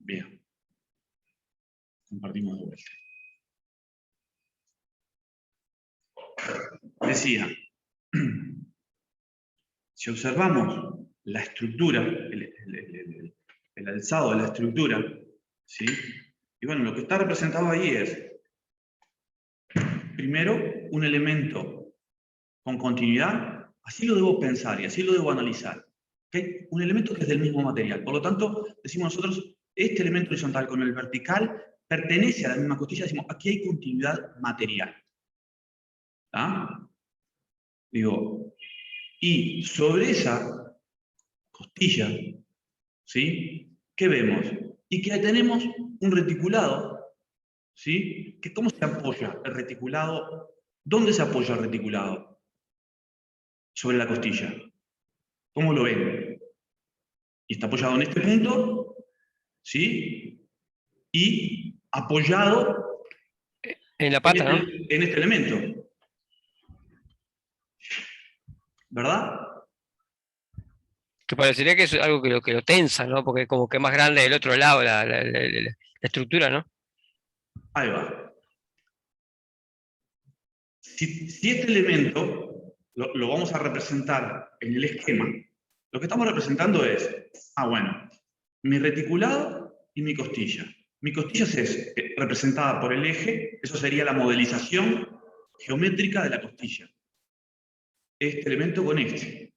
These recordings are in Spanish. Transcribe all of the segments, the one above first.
Bien. Compartimos de vuelta. Decía, si observamos la estructura, el alzado de la estructura, ¿sí? Y bueno, lo que está representado ahí es, primero, un elemento con continuidad, así lo debo pensar y así lo debo analizar. ¿Okay? Un elemento que es del mismo material. Por lo tanto, decimos nosotros, este elemento horizontal con el vertical pertenece a la misma costilla, decimos, aquí hay continuidad material. ¿Ah? Digo, y sobre esa costilla, ¿sí? ¿Qué vemos? Y que tenemos un reticulado, ¿sí? Que ¿cómo se apoya el reticulado? ¿Dónde se apoya el reticulado? Sobre la costilla. ¿Cómo lo ven? Y está apoyado en este punto, ¿sí? Y apoyado en la pata, ¿no? En este elemento. ¿Verdad? Que parecería que es algo que lo tensa, ¿no? Porque como que es más grande del otro lado la estructura, ¿no? Ahí va. Si este elemento lo vamos a representar en el esquema, lo que estamos representando es, bueno, mi reticulado y mi costilla. Mi costilla es representada por el eje, eso sería la modelización geométrica de la costilla. Este elemento con este,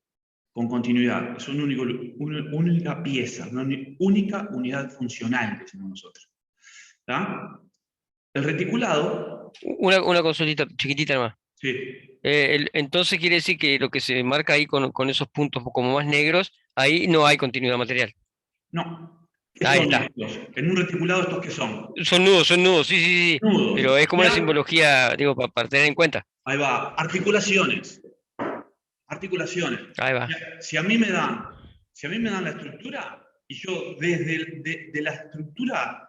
con continuidad, es una única pieza, una única unidad funcional, decimos nosotros. ¿Está? El reticulado... Una consultita chiquitita nomás. Sí. Entonces quiere decir que lo que se marca ahí con esos puntos como más negros, ahí no hay continuidad material. No. ¿Qué Ahí son está. estos? En un reticulado, ¿estos qué son? Son nudos, sí, sí, sí. Nudos. Pero es como una ¿Ya? simbología, digo, para tener en cuenta. Ahí va. Articulaciones. Articulaciones. Ahí va. Si a mí me dan la estructura, y yo desde de la estructura,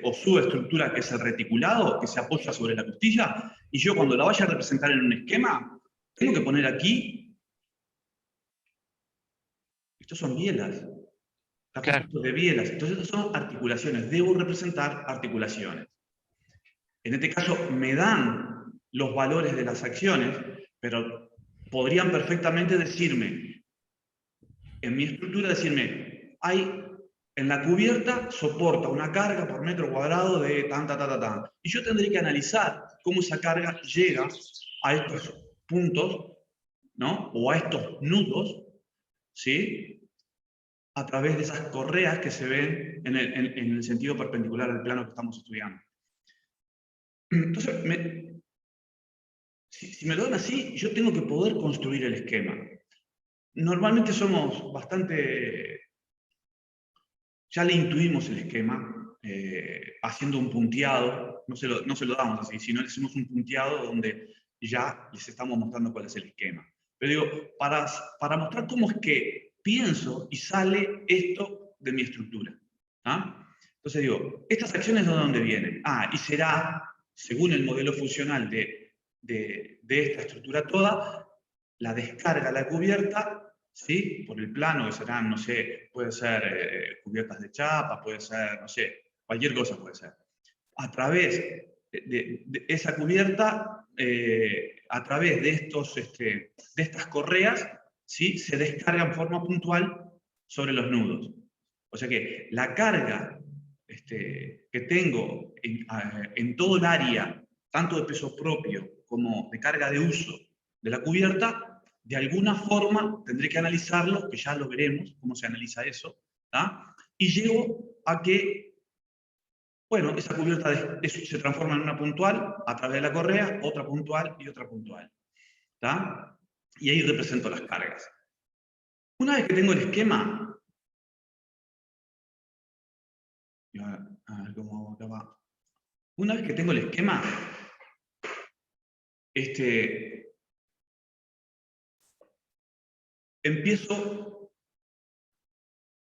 o subestructura, que es el reticulado, que se apoya sobre la costilla, y yo cuando la vaya a representar en un esquema, tengo que poner aquí, estos son bielas. Está Claro. compuesto de bielas. Entonces, estas son articulaciones. Debo representar articulaciones. En este caso, me dan los valores de las acciones, pero podrían perfectamente decirme, en mi estructura, decirme, en la cubierta soporta una carga por metro cuadrado de tan. Y yo tendré que analizar cómo esa carga llega a estos puntos, ¿no? O a estos nudos, ¿sí? A través de esas correas que se ven en el sentido perpendicular al plano que estamos estudiando. Entonces, si me lo dan así, yo tengo que poder construir el esquema. Normalmente somos bastante... Ya le intuimos el esquema, haciendo un punteado, no se lo damos así, sino le hacemos un punteado donde ya les estamos mostrando cuál es el esquema. Pero digo, para mostrar cómo es que pienso y sale esto de mi estructura. ¿Ah? Entonces digo, ¿estas acciones de dónde vienen? Y será, según el modelo funcional de esta estructura toda, la descarga a la cubierta, ¿sí? Por el plano, que serán, no sé, puede ser cubiertas de chapa, puede ser, no sé, cualquier cosa puede ser. A través de esa cubierta, a través de estas correas, ¿sí? Se descarga en forma puntual sobre los nudos. O sea que la carga que tengo en todo el área, tanto de peso propio como de carga de uso de la cubierta, de alguna forma tendré que analizarlo, que ya lo veremos, cómo se analiza eso, ¿tá? Y llego a que, bueno, esa cubierta se transforma en una puntual a través de la correa, otra puntual y otra puntual, ¿tá? Y ahí represento las cargas. Una vez que tengo el esquema, a ver cómo acá va. Una vez que tengo el esquema, empiezo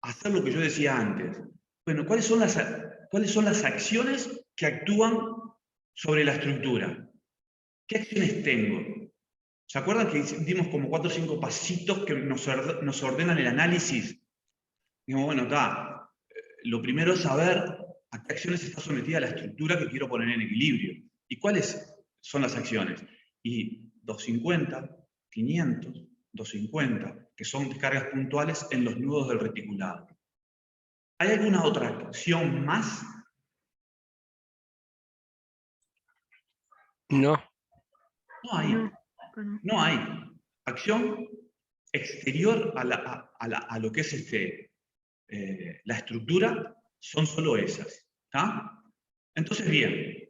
a hacer lo que yo decía antes. Bueno, ¿cuáles son las acciones que actúan sobre la estructura? ¿Qué acciones tengo? ¿Se acuerdan que dimos como 4 o 5 pasitos que nos ordenan el análisis? Digo, bueno, lo primero es saber a qué acciones está sometida la estructura que quiero poner en equilibrio. ¿Y cuáles son las acciones? Y 250, 500, 250, que son descargas puntuales en los nudos del reticulado. ¿Hay alguna otra acción más? No. No hay. No hay. Acción exterior a lo que es la estructura, son solo esas. ¿Tá? Entonces, bien,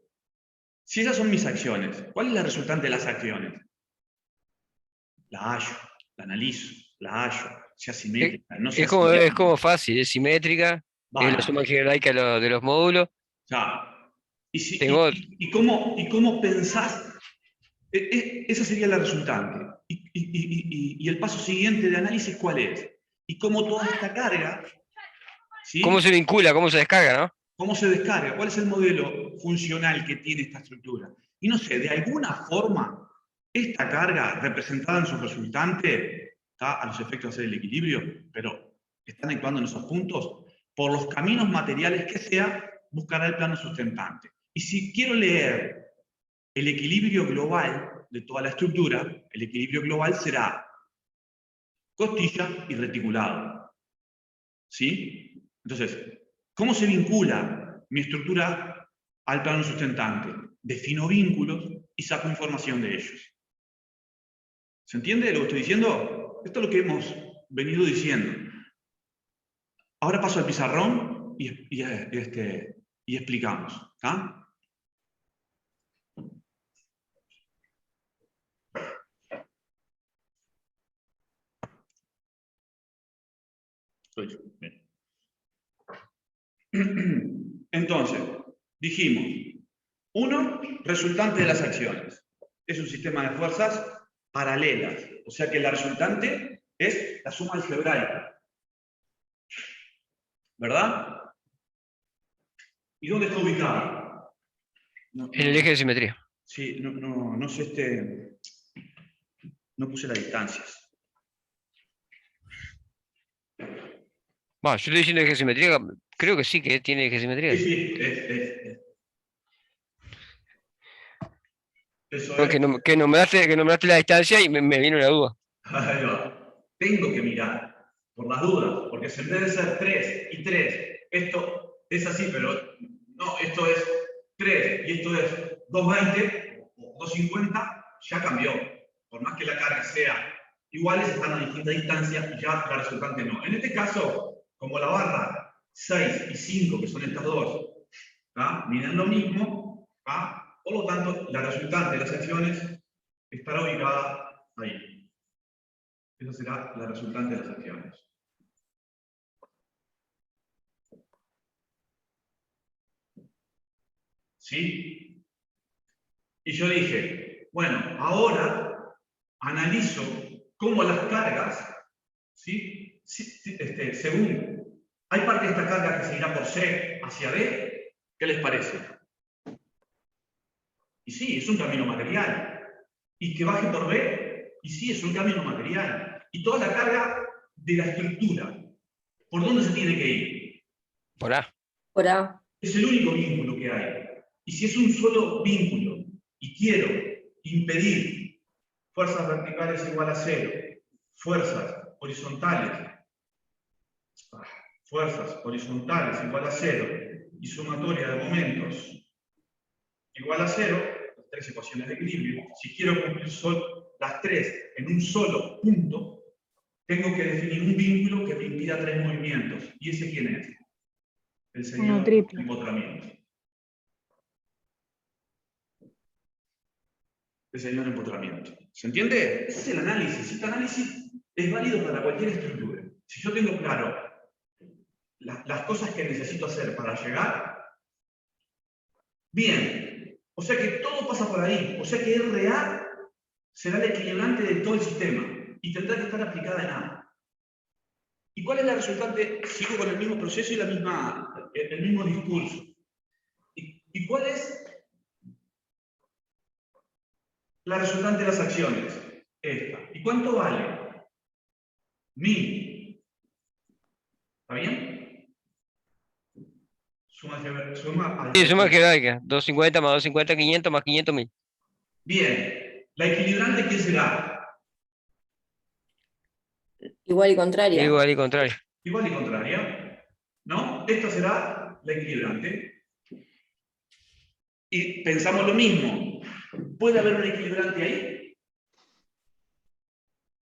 si esas son mis acciones, ¿cuál es la resultante de las acciones? La hallo, la analizo, la hallo, sea simétrica, no sea Es simétrica. como fácil, es simétrica, es la suma Vale, algebraica de los módulos. ya. Tengo, ¿Y cómo pensás? Esa sería la resultante. Y el paso siguiente de análisis, ¿cuál es? Y cómo toda esta carga, ¿cómo ¿sí? se vincula, cómo se descarga, no? ¿Cómo se descarga? ¿Cuál es el modelo funcional que tiene esta estructura? Y no sé, de alguna forma, esta carga representada en su resultante, ¿tá? A los efectos de hacer el equilibrio, pero están actuando en esos puntos, por los caminos materiales que sea, buscará el plano sustentante. Y si quiero leer el equilibrio global de toda la estructura, el equilibrio global será costilla y reticulado. ¿Sí? Entonces, ¿cómo se vincula mi estructura al plano sustentante? Defino vínculos y saco información de ellos. ¿Se entiende lo que estoy diciendo? Esto es lo que hemos venido diciendo. Ahora paso al pizarrón y explicamos. ¿Tá? Entonces, dijimos, uno, resultante de las acciones. Es un sistema de fuerzas paralelas. O sea que la resultante es la suma algebraica. ¿Verdad? ¿Y dónde está ubicada? En el eje de simetría. Sí, no sé, no puse las distancias. Bueno, yo estoy diciendo eje de simetría, creo que sí que tiene eje de simetría. Sí, sí, eso No, es. que nombraste la distancia y me vino la duda. Ahí va. Tengo que mirar, por las dudas, porque si en vez de ser 3 y 3, esto es así, pero no, esto es 3 y esto es 220 o 250, ya cambió. Por más que la carga sea iguales, están a distinta distancia y ya la resultante no. En este caso, como la barra 6 y 5, que son estas dos, miden lo mismo, por lo tanto, la resultante de las acciones estará ubicada ahí. Esa será la resultante de las acciones. ¿Sí? Y yo dije, bueno, ahora analizo cómo las cargas, ¿sí? Según, hay parte de esta carga que se irá por C hacia B, ¿qué les parece? Y sí, es un camino material. Y que baje por B, y sí, es un camino material. Y toda la carga de la estructura, ¿por dónde se tiene que ir? Por A. Por A. Es el único vínculo que hay. Y si es un solo vínculo y quiero impedir fuerzas verticales igual a 0, fuerzas horizontales igual a 0 y sumatoria de momentos igual a 0, las tres ecuaciones de equilibrio, si quiero cumplir las tres en un solo punto, tengo que definir un vínculo que me impida tres movimientos. ¿Y ese quién es? El señor empotramiento. El señor empotramiento. ¿Se entiende? Ese es el análisis. Este análisis es válido para cualquier estructura. Si yo tengo claro las cosas que necesito hacer para llegar, bien. O sea que todo pasa por ahí. O sea que RA será el equilibrante de todo el sistema y tendrá que estar aplicada en A. ¿Y cuál es la resultante? Sigo con el mismo proceso y el mismo discurso. ¿Y cuál es la resultante de las acciones? Esta. ¿Y cuánto vale? 1000. ¿Está bien? Suma Sí, suma algebraica. algebraica. 250 más 250, 500 más 500, 1000. Bien. ¿La equilibrante quién será? Igual y contraria. Igual y contrario. Igual y contraria. ¿No? Esta será la equilibrante. Y pensamos lo mismo. ¿Puede haber un equilibrante ahí?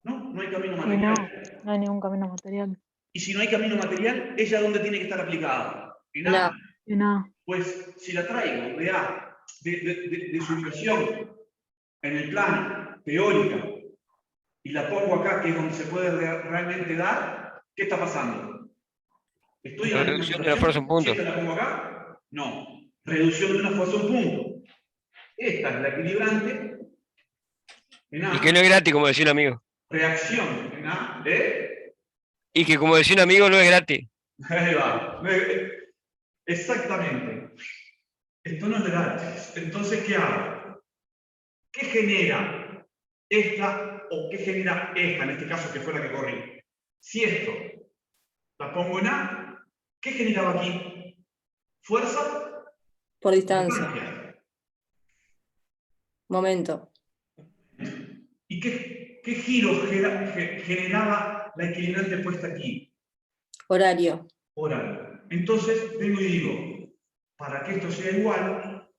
¿No? No hay camino Y material. no hay ningún camino material. Y si no hay camino material, ¿ella dónde tiene que estar aplicada? En En A. A. Y nada. Pues si la traigo de A, de su versión en el plano teórica, y la pongo acá, que es donde se puede realmente dar, ¿qué está pasando? ¿Estoy en La la misma reducción de la fuerza a situación? un ¿Si punto. esta la pongo acá? No. Reducción de una fuerza a un punto. Esta es la equilibrante en Y que no A. es gratis, como decía un amigo. Reacción en A de... Y que como decía un amigo, no es gratis. Ahí va. Exactamente. Esto no es gratis. Entonces, ¿qué hago? ¿Qué genera esta o qué genera esta, en este caso que fue la que corrí? Si esto la pongo en A, ¿qué generaba aquí? ¿Fuerza? Por distancia. Distancia. Momento. ¿Y qué giro generaba la equilibrante puesta aquí? Horario. Horario. Entonces, vengo y digo, para que esto sea igual,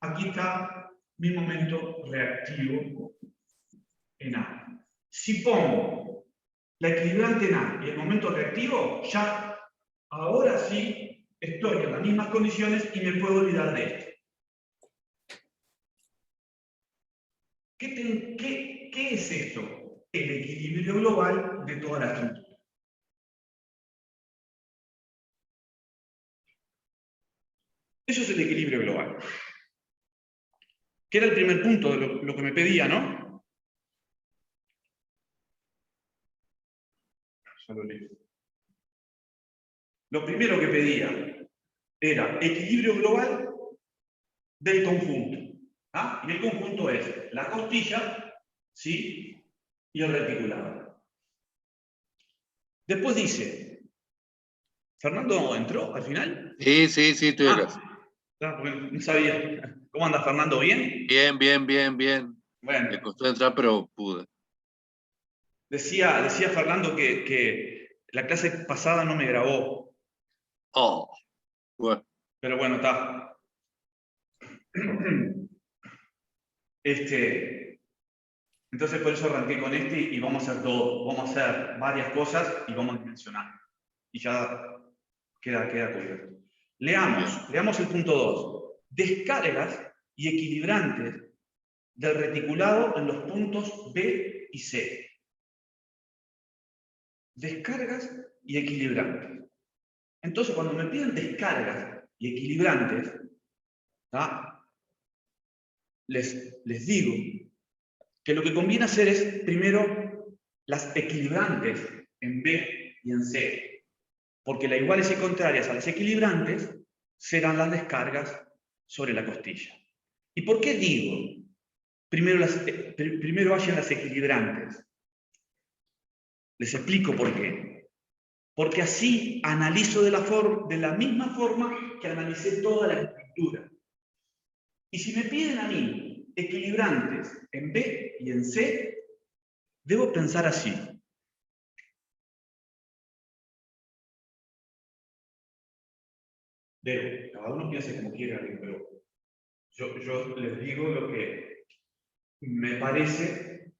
aquí está mi momento reactivo en A. Si pongo la equilibrante en A y el momento reactivo, ya ahora sí estoy en las mismas condiciones y me puedo olvidar de esto. ¿Qué es esto? El equilibrio global de toda la estructura. Eso es el equilibrio global. Que era el primer punto de lo que me pedía, ¿no? Ya lo leo. Lo primero que pedía era equilibrio global del conjunto. ¿Ah? Y el conjunto es la costilla, ¿sí? Y el reticulado. Después dice, ¿Fernando entró al final? Sí, estoy acá. Porque no sabía. ¿Cómo anda Fernando? ¿Bien? Bien. Bueno, Me costó entrar, pero pude. decía Fernando que la clase pasada no me grabó. Oh, bueno. Pero bueno, está. Entonces por eso arranqué con este y vamos a hacer todo. Vamos a hacer varias cosas y vamos a dimensionar. Y ya queda cubierto. Leamos el punto 2. Descargas y equilibrantes del reticulado en los puntos B y C. Descargas y equilibrantes. Entonces, cuando me piden descargas y equilibrantes, les digo que lo que conviene hacer es, primero, las equilibrantes en B y en C. Porque las iguales y contrarias a las equilibrantes serán las descargas sobre la costilla. ¿Y por qué digo? Primero vayan las equilibrantes. Les explico por qué. Porque así analizo de la misma forma que analicé toda la estructura. Y si me piden a mí equilibrantes en B y en C, debo pensar así. Cada uno piense como quiera, pero yo les digo lo que me parece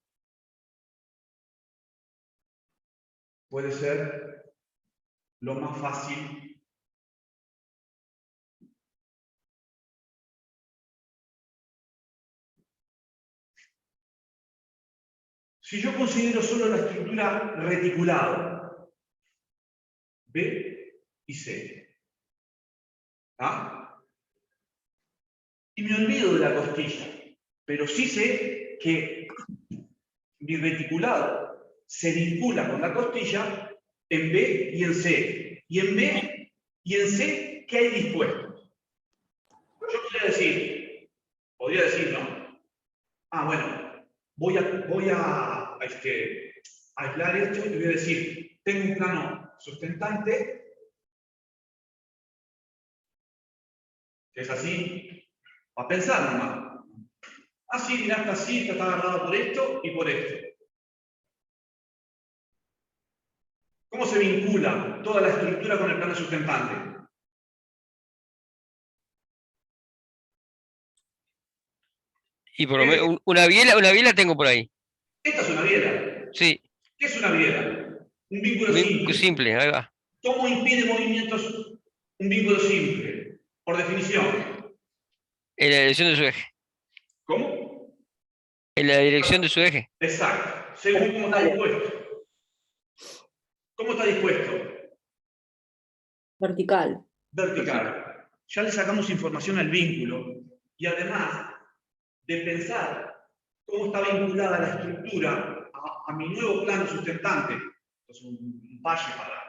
puede ser lo más fácil si yo considero solo la estructura reticulada, B y C, y me olvido de la costilla, pero sí sé que mi reticulado se vincula con la costilla en B y en C. Y en B y en C, ¿qué hay dispuesto? Yo podría decir, ¿no? Bueno, voy a aislar esto y voy a decir, tengo un plano sustentante que es así, a pensar nomás. Así, mirá, está así, está agarrado por esto y por esto. ¿Cómo se vincula toda la estructura con el plano sustentante? Y por lo menos una biela tengo por ahí. Esta es una biela. Sí. ¿Qué es una biela? Un vínculo simple. Simple, ahí va. ¿Cómo impide movimientos un vínculo simple? Por definición. En la dirección de su eje. ¿Cómo? En la dirección de su eje. Exacto. Según cómo está dispuesto. ¿Cómo está dispuesto? Vertical. Vertical. Ya le sacamos información al vínculo y además de pensar cómo está vinculada la estructura a mi nuevo plano sustentante. Es un valle para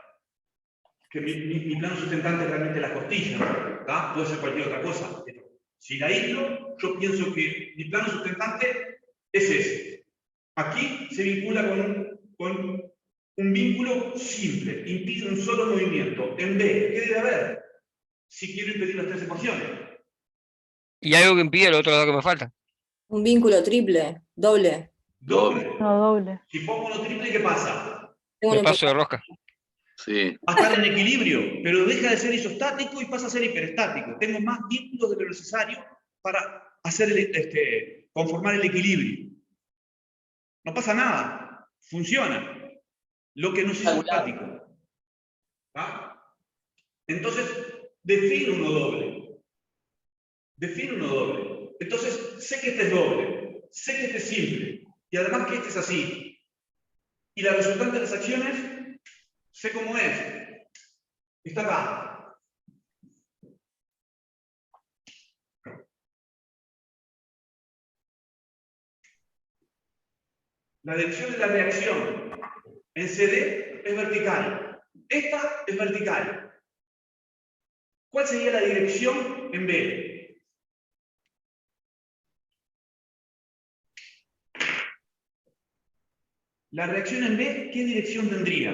que mi plano sustentante es realmente la costilla, ¿verdad? Puede ser cualquier otra cosa. Pero si la aíslo, yo pienso que mi plano sustentante es ese. Aquí se vincula con un vínculo simple, impide un solo movimiento. En B, ¿qué debe haber? Si quiero impedir las tres ecuaciones. ¿Y algo que impide lo otro lado que me falta? Un vínculo triple, doble. Doble. No, doble. Si pongo uno triple, ¿qué pasa? Me paso de rosca. Sí. Va a estar en equilibrio, pero deja de ser isostático y pasa a ser hiperestático. Tengo más vínculos de lo necesario para hacer conformar el equilibrio. No pasa nada, funciona. Lo que no es isostático. ¿Ah? Entonces, defino uno doble. Defino uno doble. Entonces, sé que este es doble, sé que este es simple, y además que este es así. Y la resultante de las acciones, sé cómo es. Está acá. La dirección de la reacción en CD es vertical. Esta es vertical. ¿Cuál sería la dirección en B? La reacción en B, ¿qué dirección tendría?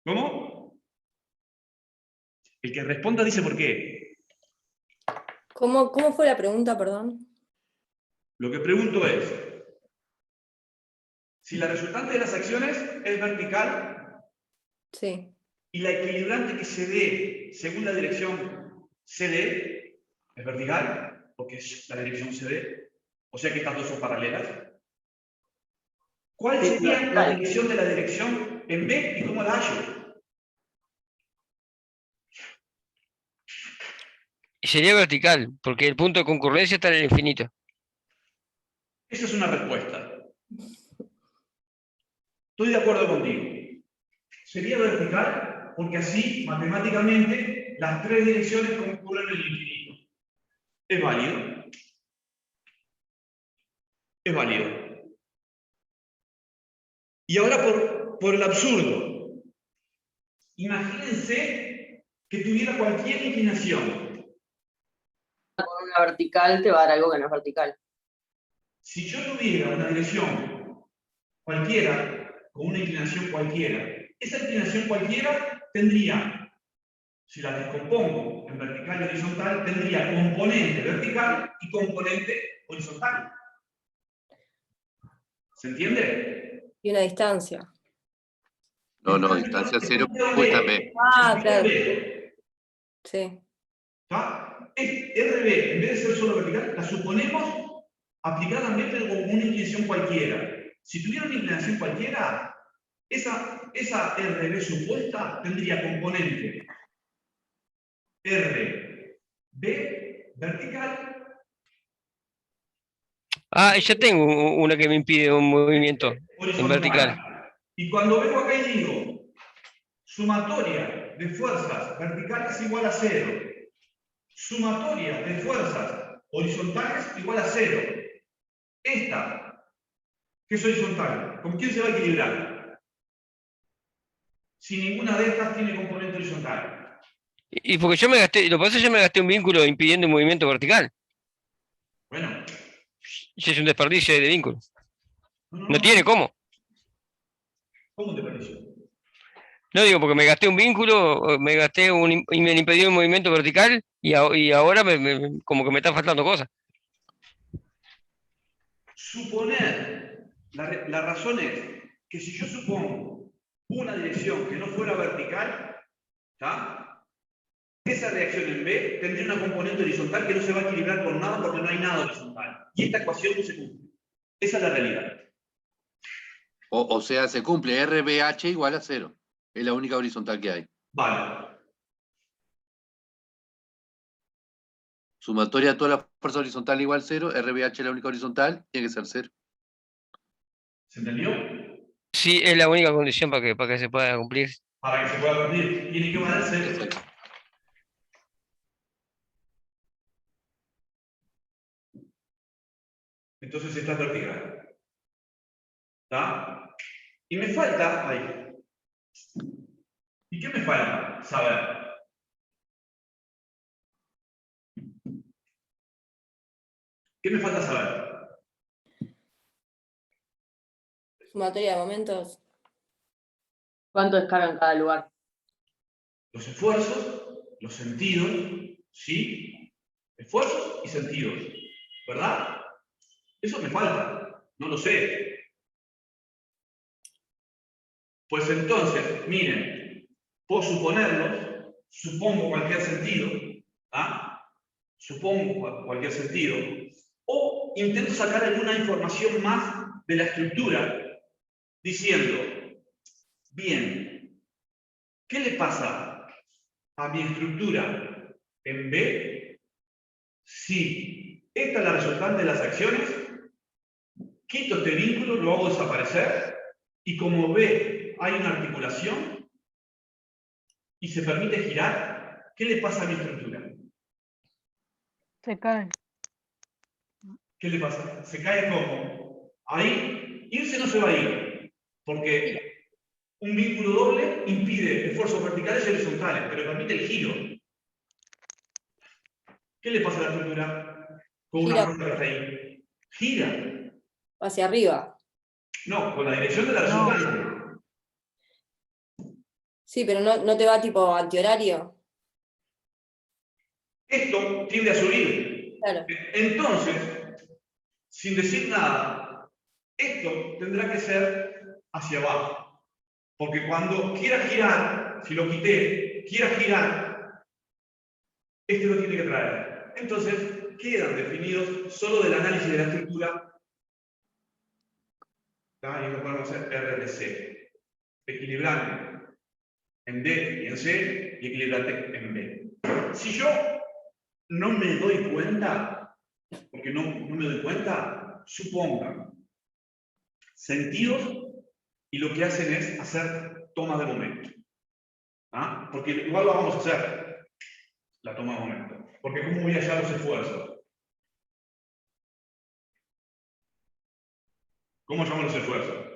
¿Cómo? El que responda dice por qué. ¿Cómo fue la pregunta, perdón? Lo que pregunto es, si la resultante de las acciones es vertical, Sí. y la equilibrante que se dé según la dirección CD es vertical, porque es la dirección CD, o sea que estas dos son paralelas. ¿Cuál sería la dirección de la dirección en B y cómo la hallo? Y sería vertical, porque el punto de concurrencia está en el infinito. Esa es una respuesta. Estoy de acuerdo contigo. Sería vertical porque así, matemáticamente, las tres direcciones concurren en el infinito. ¿Es válido? Es válido. Y ahora por el absurdo. Imagínense que tuviera cualquier inclinación. Con una vertical te va a dar algo que no es vertical. Si yo tuviera una dirección cualquiera, con una inclinación cualquiera, esa inclinación cualquiera tendría, si la descompongo en vertical y horizontal, tendría componente vertical y componente horizontal. ¿Se entiende? Y una distancia. No, distancia cero, justamente. Ah, claro. Sí. ¿Está? RB, en vez de ser solo vertical, la suponemos aplicadamente como una inclinación cualquiera. Si tuviera una inclinación cualquiera, esa RB supuesta tendría componente RB vertical. Ah, ya tengo una que me impide un movimiento en vertical. Y cuando vengo acá y digo, sumatoria de fuerzas verticales igual a 0, sumatoria de fuerzas horizontales igual a 0. Esta, que es horizontal, ¿con quién se va a equilibrar? Si ninguna de estas tiene componente horizontal. Y porque yo me gasté, lo que pasa es que yo me gasté un vínculo impidiendo un movimiento vertical. Bueno. Y es un desperdicio de vínculo. No No tiene cómo. ¿Cómo te pareció? No digo porque me gasté un vínculo, o me gasté y me impidió un movimiento vertical y ahora como que me está faltando cosas. Suponer, la razón es que si yo supongo una dirección que no fuera vertical, ¿tá? Esa reacción en B tendría una componente horizontal que no se va a equilibrar con nada porque no hay nada horizontal. Y esta ecuación no se cumple. Esa es la realidad. O sea, se cumple RBH igual a 0. Es la única horizontal que hay. Vale. Sumatoria de toda la fuerza horizontal igual 0, RBH es la única horizontal, tiene que ser 0. ¿Se entendió? Sí, es la única condición para que se pueda cumplir. Para que se pueda cumplir, tiene que valer 0. Exacto. Entonces esta es vertical. ¿Está? Y me falta ahí. ¿Y qué me falta? Saber. ¿Qué me falta saber? Sumatoria de momentos. ¿Cuánto descarga en cada lugar? Los esfuerzos, los sentidos, ¿sí? Esfuerzos y sentidos. ¿Verdad? Eso me falta. No lo sé. Pues entonces, miren, puedo suponerlos, supongo cualquier sentido, ¿ah? Supongo cualquier sentido, o intento sacar alguna información más de la estructura, diciendo, bien, ¿qué le pasa a mi estructura en B si esta es la resultante de las acciones? Quito este vínculo, lo hago desaparecer, y como B hay una articulación y se permite girar, ¿qué le pasa a mi estructura? Se cae. ¿Qué le pasa? Se cae como. Ahí, irse no se va a ir, porque un vínculo doble impide esfuerzos verticales y horizontales, pero permite el giro. ¿Qué le pasa a la estructura con una Gira. fuerza que está ahí? Gira. Hacia arriba. No, con la dirección de la No. resultante. Sí, pero no te va tipo antihorario. Esto tiende a subir. Claro. Entonces, sin decir nada, esto tendrá que ser hacia abajo. Porque cuando quiera girar, si lo quité, quiera girar, este lo tiene que traer. Entonces, quedan definidos solo del análisis de la estructura. Y lo podemos hacer RDC. Equilibrante en D y en C, y equilibrante en B. Si yo no me doy cuenta, porque no me doy cuenta, supongan sentidos y lo que hacen es hacer tomas de momento. ¿Ah? Porque igual lo vamos a hacer, la toma de momento. Porque ¿cómo voy a hallar los esfuerzos? ¿Cómo llamo los esfuerzos?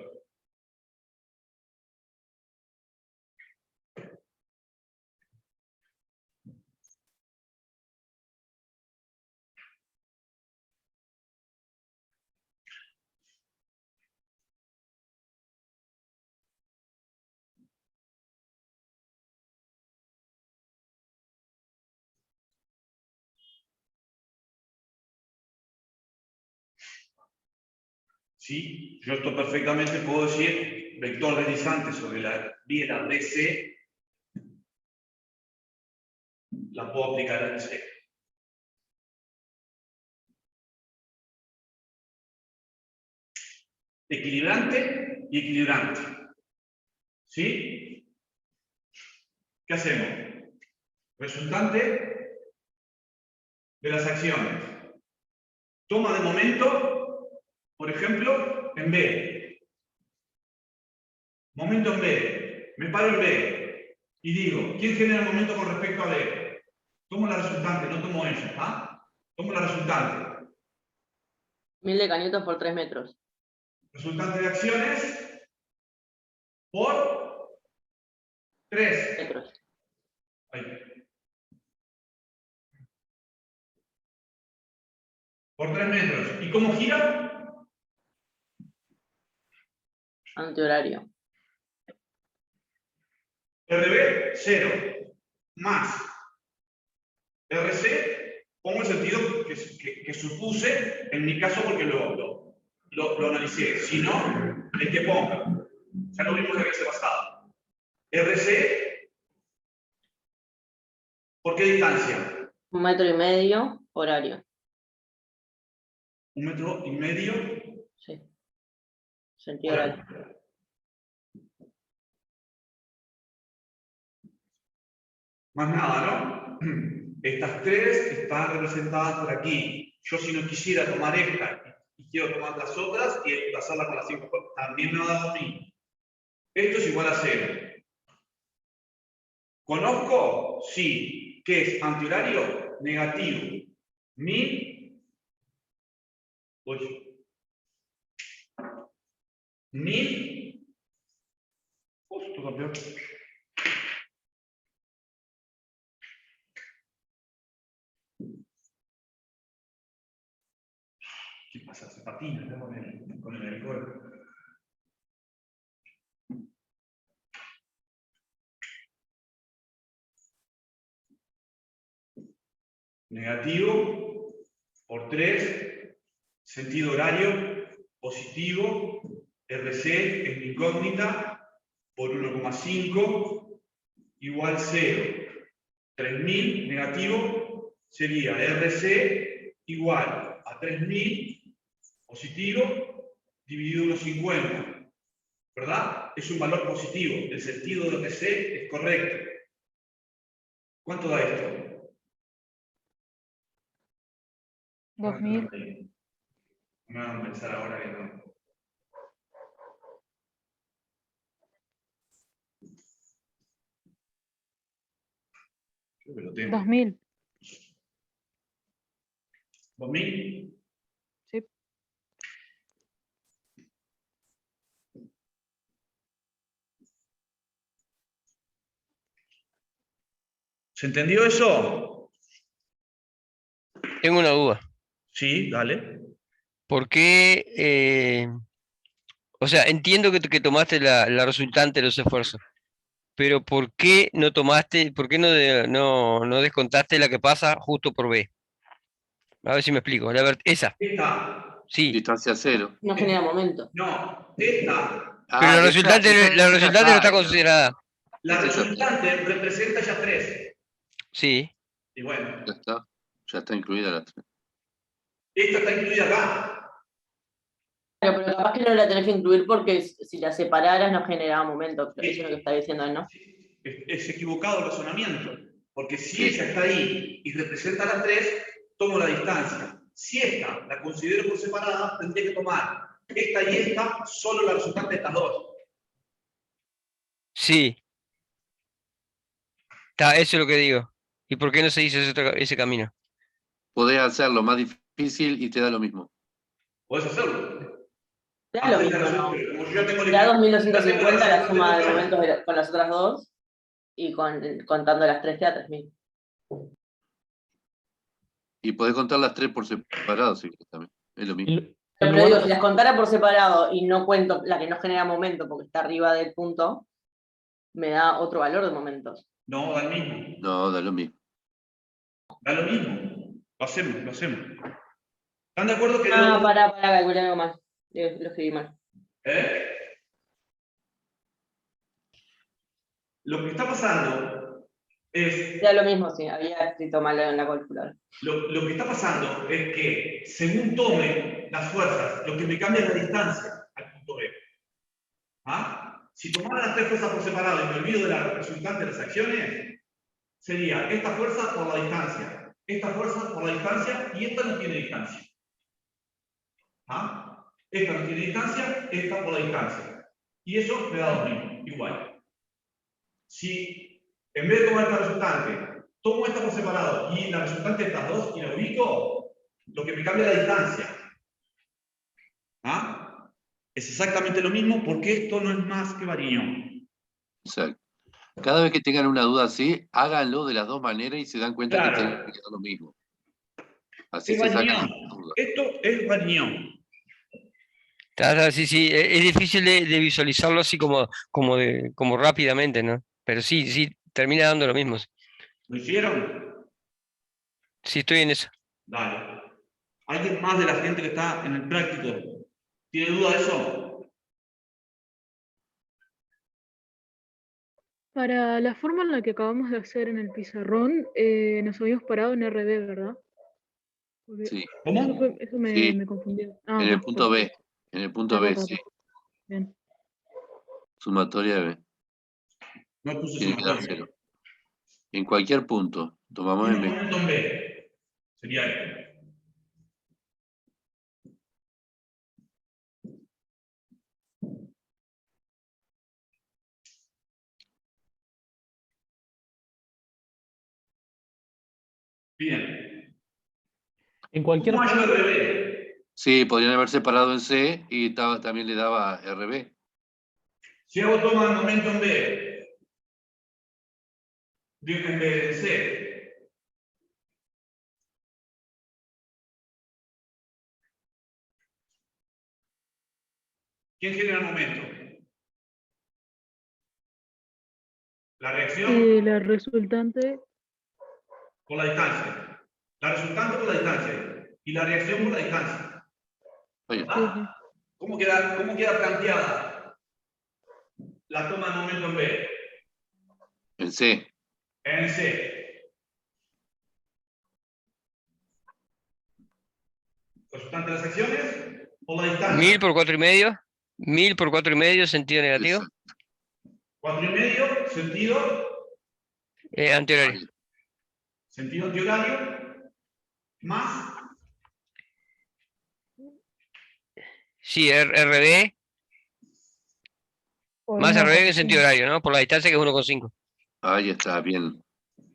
Sí, yo esto perfectamente puedo decir vector deslizante sobre la biela DC, la puedo aplicar a DC. Equilibrante y equilibrante. ¿Sí? ¿Qué hacemos? Resultante de las acciones. Toma de momento, por ejemplo, en B. Momento en B. Me paro en B. Y digo, ¿quién genera el momento con respecto a B? Tomo la resultante, no tomo ella. ¿Ah? Tomo la resultante. 1000 decañotos por 3 metros. Resultante de acciones por 3 Metros. Ahí. Por 3 metros. ¿Y cómo gira? Antihorario. RB, 0. Más RC, pongo el sentido que supuse en mi caso porque lo analicé. Si no, el que ponga. Ya lo vimos la clase pasada. RC, ¿por qué distancia? 1,5 metros, horario. 1,5 metros. Sí. Sentido Horario. horario. Más nada, ¿no? Estas tres están representadas por aquí. Yo si no quisiera tomar esta y quiero tomar las otras y desplazarla con las 5, también me va a dar lo mismo. Esto es igual a 0. ¿Conozco? Sí. ¿Qué es? Antihorario negativo. 1000. Oye. 1000. Esto cambió. ¿Qué pasa? Se patina, ¿no? Con el alcohol. Negativo por 3, sentido horario, positivo, RC es mi incógnita, por 1,5 igual 0. 3000 negativo sería RC igual a 3000 positivo dividido 1,50. ¿Verdad? Es un valor positivo. El sentido de RC es correcto. ¿Cuánto da esto? 2000. Me van a pensar ahora que no. Creo que lo tengo. 2000. 2000. Sí. ¿Se entendió eso? Tengo una duda. Sí, dale. ¿Por qué? O sea, entiendo que tomaste la resultante de los esfuerzos, pero ¿por qué no tomaste, por qué no descontaste la que pasa justo por B? A ver si me explico. Esa, Esta. sí. Distancia 0. No genera momento. No, esta. Pero la resultante, la resultante no está considerada. considerada. La Esta ya- resultante representa ya 3. Sí. Y bueno, Ya está incluida la 3. esta está incluida acá. Pero capaz que no la tenés que incluir porque si la separaras no generaba momento. Eso es lo que está diciendo él, ¿no? Es equivocado el razonamiento. Porque si Sí. ella está ahí y representa la 3, tomo la distancia. Si esta la considero por separada, tendría que tomar esta y esta, solo la resultante de estas dos. Sí. Eso es lo que digo. ¿Y por qué no se hizo ese camino? Podés hacerlo más difícil y te da lo mismo. Podés hacerlo. Da lo Antes de mismo, la ¿no? resolución, como yo ya tengo el Da equipo- 2250 la resultante suma de total. momentos con las otras dos y contando las 3 te da 3000. Y podés contar las 3 por separado, si querés también. Es lo mismo. Pero digo, si las contara por separado y no cuento la que no genera momento porque está arriba del punto, me da otro valor de momentos. No, da lo mismo. No, da lo mismo. Da lo mismo. Lo hacemos, lo hacemos. ¿Están de acuerdo que Ah, no? para calcular algo mal. Lo escribí mal. ¿Eh? Lo que está pasando es. Da lo mismo, sí, había escrito mal en la calculadora. Lo que está pasando es que, según tome las fuerzas, lo que me cambia es la distancia al punto B. ¿Ah? Si tomara las 3 fuerzas por separado y me olvido de la resultante de las acciones, sería esta fuerza por la distancia, esta fuerza por la distancia y esta no tiene distancia. ¿Ah? Esta no tiene distancia, esta por la distancia. Y eso me da lo mismo, igual. Si en vez de tomar esta resultante, tomo esta por separado y la resultante de estas dos y la ubico, lo que me cambia es la distancia. ¿Ah? Es exactamente lo mismo porque esto no es más que Varignón. Exacto. Cada vez que tengan una duda así, háganlo de las dos maneras y se dan cuenta Claro. que tienen que hacer lo mismo. Así Es se sacan Varignón. las dudas. Esto es Varignón. Sí, es difícil de visualizarlo así como rápidamente, ¿no? Pero sí, termina dando lo mismo. ¿Lo hicieron? Sí, estoy en eso. Dale. ¿Alguien más de la gente que está en el práctico tiene duda de eso? Para la forma en la que acabamos de hacer en el pizarrón, nos habíamos parado en RB, ¿verdad? Porque Sí, ¿Cómo? eso Sí. me confundió. Ah, en el ta, punto B. perfecto. En el punto B, sí. Bien. Sumatoria de B. No puse Tiene que dar sumatoria. 0. En cualquier punto. Tomamos Tiene en B. momento en B. Sería esto. Bien. En cualquier ¿Cómo hay punto, RB? Sí, podrían haber separado en C y también le daba RB. Si hago toma de momento en B, digo en B de C. ¿Quién genera el momento? La reacción Y la resultante, por la distancia. La resultante por la distancia. Y la reacción por la distancia. Oye, sí, sí. ¿Cómo queda planteada la toma de momento en B? en C. En C. Resultante de las acciones por la distancia. 1000 por 4,5. 1000 por 4,5 sentido negativo. Exacto. 4,5, Antihorario. sentido antihorario, más Sí, RB. Por Más RB en 1,5. sentido horario, ¿no? Por la distancia que es 1,5. Ahí está, bien.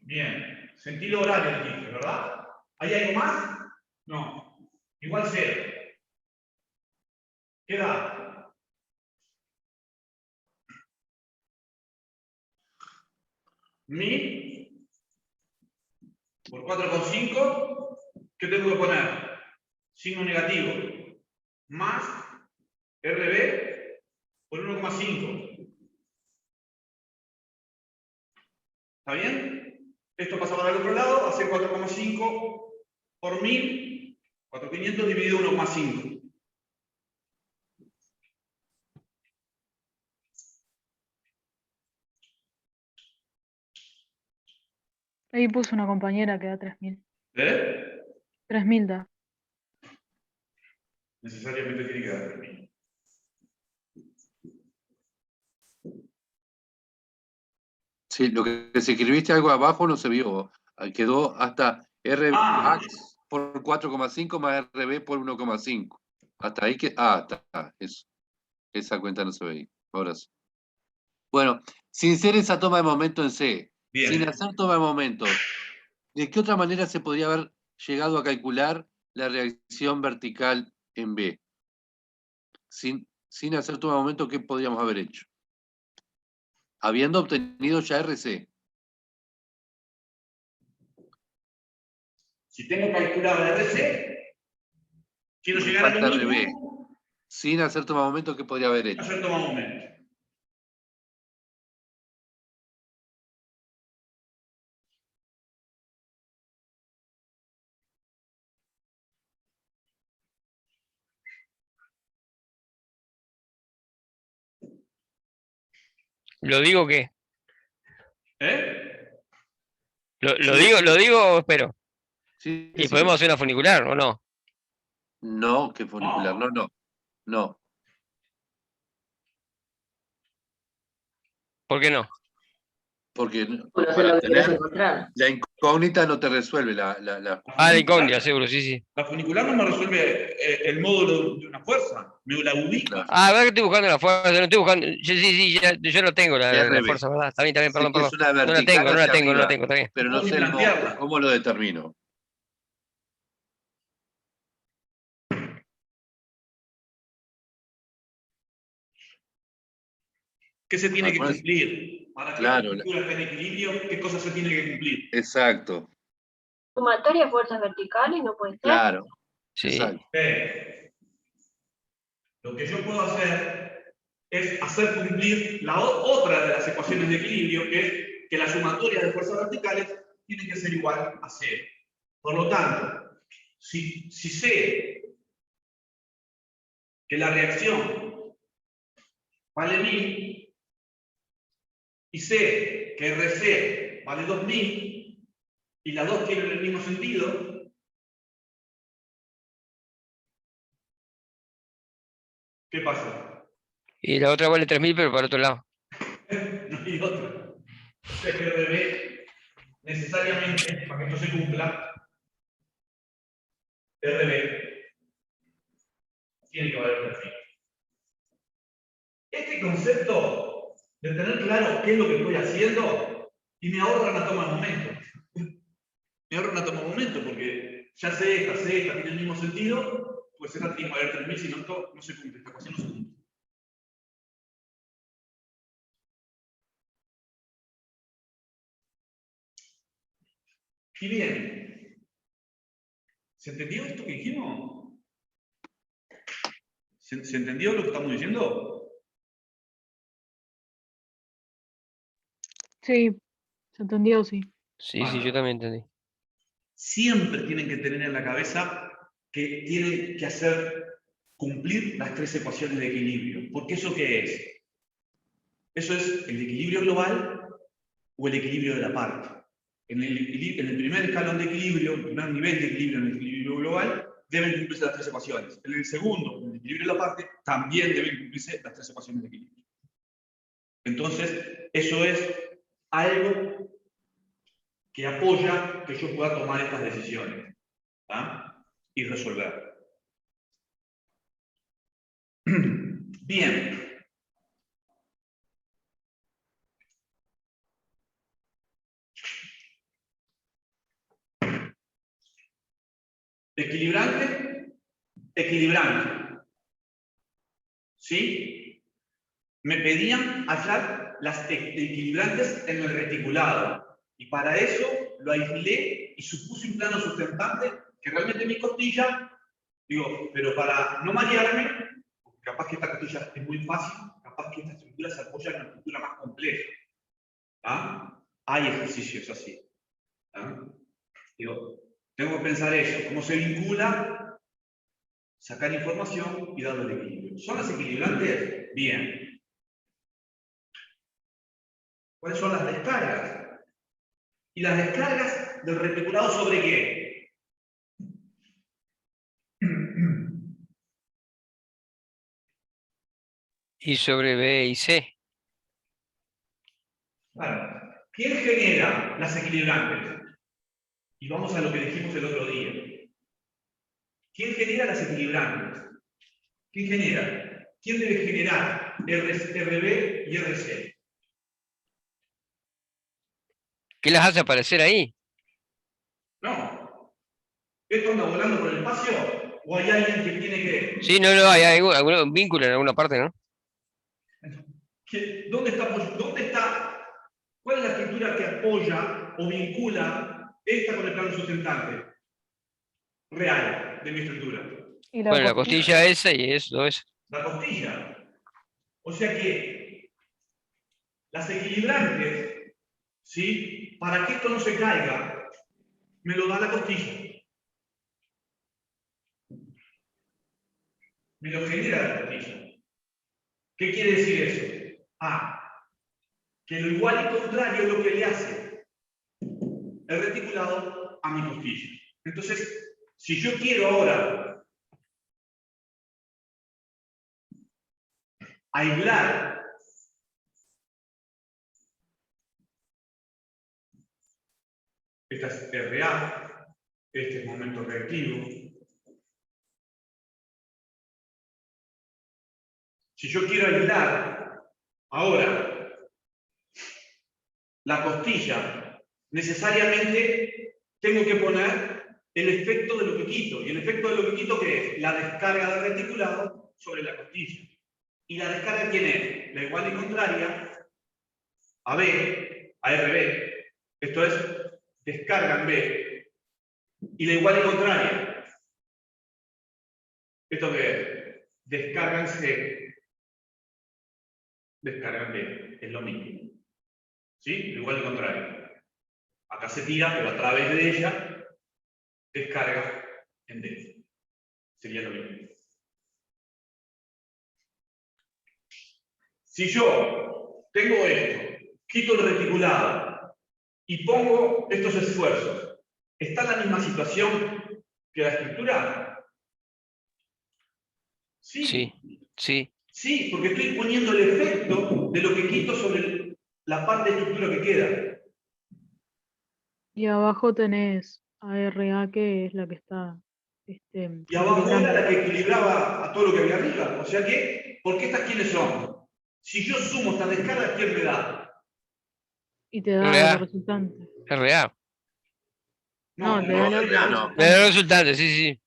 bien. Sentido horario dijiste, ¿verdad? ¿Hay algo más? No. Igual 0. ¿Qué da? Mi por 4,5. ¿Qué tengo que poner? Signo negativo. Más RB por 1,5. ¿Está bien? Esto pasa para el otro lado, hace 4,5 por 1000, 4,500 dividido 1,5. Ahí puso una compañera que da 3000. ¿Eh? 3000 da. Necesariamente tiene que dar 1000. Sí, lo que si escribiste algo abajo no se vio. Quedó hasta Ah, RAX por 4,5 más RB por 1,5. Hasta ahí que. Ah, está. Eso. Esa cuenta no se veía. Ahora sí. Bueno, sin ser esa toma de momento en C, sin bien. hacer toma de momento, ¿de qué otra manera se podría haber llegado a calcular la reacción vertical en B? Sin hacer toma de momento, ¿qué podríamos haber hecho? Habiendo obtenido ya RC. Si tengo calculado el RC, quiero Me llegar a lo falta RB. mismo, Sin hacer toma de momento, ¿qué podría haber hecho? hacer toma momento. ¿Lo digo qué? ¿Eh? ¿Lo digo o espero? Sí, ¿Y sí. podemos hacer una funicular o no? No, que funicular. No. No. ¿Por qué no? Porque Bueno, eso es para lo que quieres obtener encontrar. la incógnita no te resuelve la La La incógnita, funicular, seguro, sí. la funicular no me resuelve el módulo de una fuerza, me la ubica. Ah, ¿verdad que estoy buscando la fuerza? No estoy buscando. Sí, yo no tengo la RB. fuerza, ¿verdad? Está bien, Sé que perdón. es una No la vertical tengo, hacia no la arriba, tengo, está bien. pero No no puedo ni sé el modo. plantearla. ¿Cómo lo determino? ¿Qué se tiene que Pues, cumplir? Para que la claro, estructura esté en equilibrio, ¿qué cosas se tiene que cumplir? exacto, Sumatoria de fuerzas verticales, no puede ser. claro, Sí. exacto. Lo que yo puedo hacer es hacer cumplir la otra de las ecuaciones de equilibrio, que es que la sumatoria de fuerzas verticales tiene que ser igual a 0. Por lo tanto, si sé que la reacción vale 1000 y sé que RC vale 2000 y las dos tienen el mismo sentido, ¿qué pasa? Y la otra vale 3000, pero para otro lado. No hay otra. O sea que RB necesariamente, para que esto se cumpla, RB tiene que valer 3000. Este concepto de tener claro qué es lo que estoy haciendo y me ahorra una toma de momento. Me ahorra una toma de momento porque ya sé, esta tiene el mismo sentido, pues esta tiene que valer 3000, si no, esto no se cumple, esta ecuación no se cumple. Y bien, ¿se entendió esto que dijimos? ¿Se entendió lo que estamos diciendo? Sí, se entendió, sí. Sí, sí, yo también entendí. Siempre tienen que tener en la cabeza que tienen que hacer cumplir las tres ecuaciones de equilibrio. Porque ¿eso qué es? Eso es el equilibrio global o el equilibrio de la parte. En el primer escalón de equilibrio, el primer nivel de equilibrio en el equilibrio global, deben cumplirse las tres ecuaciones. En el segundo, en el equilibrio de la parte, también deben cumplirse las tres ecuaciones de equilibrio. Entonces, eso es algo que apoya que yo pueda tomar estas decisiones, ¿tá? Y resolver. Bien. Equilibrante, equilibrante. ¿Sí? Me pedían hallar las equilibrantes en el reticulado. Y para eso lo aislé y supuse un plano sustentante que realmente mi costilla, digo, pero para no marearme, porque capaz que esta costilla es muy fácil, capaz que esta estructura se apoya en una estructura más compleja. ¿Ah? Hay ejercicios así. ¿Ah? Digo, tengo que pensar eso, cómo se vincula, sacar información y darle el equilibrio. ¿Son las equilibrantes? Bien. ¿Cuáles son las descargas? ¿Y las descargas del reticulado sobre qué? Y sobre B y C. Bueno, ¿quién genera las equilibrantes? Y vamos a lo que dijimos el otro día. ¿Quién genera las equilibrantes? ¿Quién genera? ¿Quién debe generar RB y RC? ¿Qué las hace aparecer ahí? No. ¿Esto anda volando por el espacio? ¿O hay alguien que tiene que... Sí, no, hay algún vínculo en alguna parte, ¿no? ¿Dónde está? ¿Cuál es la estructura que apoya o vincula esta con el plano sustentante real de mi estructura? Y Bueno, la costilla esa y eso. La costilla. O sea que las equilibrantes, ¿sí? Para que esto no se caiga, me lo da la costilla. Me lo genera la costilla. ¿Qué quiere decir eso? Que lo igual y contrario es lo que le hace el reticulado a mi costilla. Entonces, si yo quiero ahora aislar esta es RA, este es momento reactivo. Si yo quiero aislar ahora la costilla, necesariamente tengo que poner el efecto de lo que quito. ¿Y el efecto de lo que quito qué es? La descarga del reticulado sobre la costilla. ¿Y la descarga quién es? La igual y contraria a B, a RB. Esto es descarga en B. Y la igual y contraria. ¿Esto qué es? Descarga en C. descarga en B. Es lo mismo. ¿Sí? Igual al contrario. Acá se tira, pero a través de ella, descarga en D. Sería lo mismo. Si yo tengo esto, quito el reticulado y pongo estos esfuerzos, ¿está en la misma situación que la estructura? Sí. Sí, sí. Sí, porque estoy poniendo el efecto de lo que quito sobre la parte de estructura que queda. Y abajo tenés ARA, que es la que está Y abajo equilibrando. era la que equilibraba a todo lo que había arriba. O sea que, ¿porque estas quiénes son? Si yo sumo estas descargas, ¿quién me da? Y te da RA. la resultante. RA. No, te da la no. Me da el resultante. resultante, sí, sí.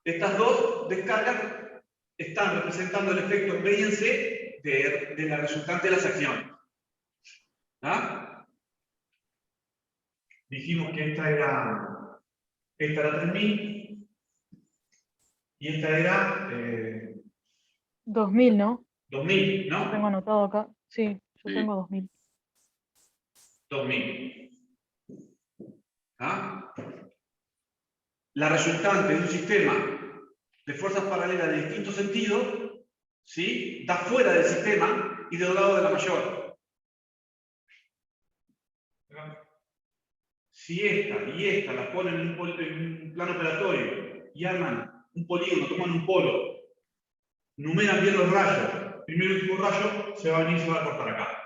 Estas dos descargas están representando el efecto en B y en C de la resultante de las acciones. ¿Ah? Dijimos que esta era 3000 y esta era 2000, ¿no? 2000, Yo tengo ¿no? anotado acá. Sí, yo Sí. tengo 2000. 2000. ¿Ah? La resultante de un sistema de fuerzas paralelas de distinto sentido, ¿sí? Da fuera del sistema y del lado de la mayor. Si esta y esta las ponen en un plano operatorio y arman un polígono, toman un polo, numeran bien los rayos, primero y último rayo se va a venir y se va a cortar acá.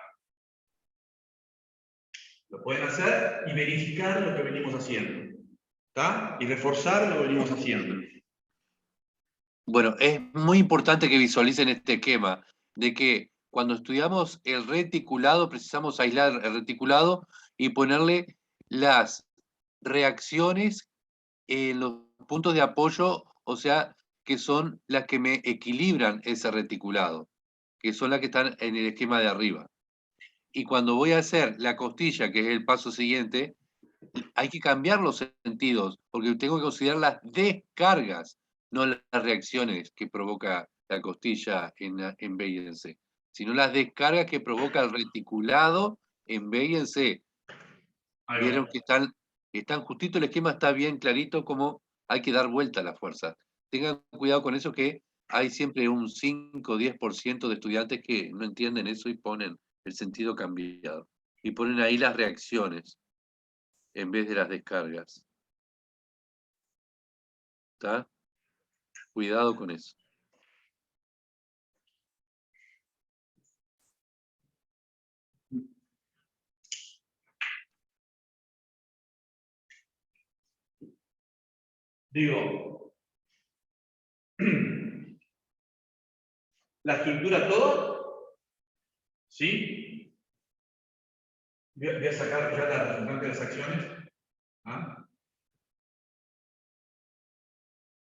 Lo pueden hacer y verificar lo que venimos haciendo. ¿Está? Y reforzar lo que venimos haciendo. Bueno, es muy importante que visualicen este esquema de que cuando estudiamos el reticulado, precisamos aislar el reticulado y ponerle las reacciones en los puntos de apoyo, o sea, que son las que me equilibran ese reticulado, que son las que están en el esquema de arriba. Y cuando voy a hacer la costilla, que es el paso siguiente, hay que cambiar los sentidos, porque tengo que considerar las descargas, no las reacciones que provoca la costilla en B y en C, sino las descargas que provoca el reticulado en B y en C. Ahí va. Vieron que están justito, el esquema está bien clarito, como hay que dar vuelta a la fuerza. Tengan cuidado con eso, que hay siempre un 5 o 10% de estudiantes que no entienden eso y ponen el sentido cambiado. Y ponen ahí las reacciones en vez de las descargas. ¿Está? Cuidado con eso. Digo, la estructura toda, ¿sí? Voy a sacar ya la resultante de las acciones. ¿Ah?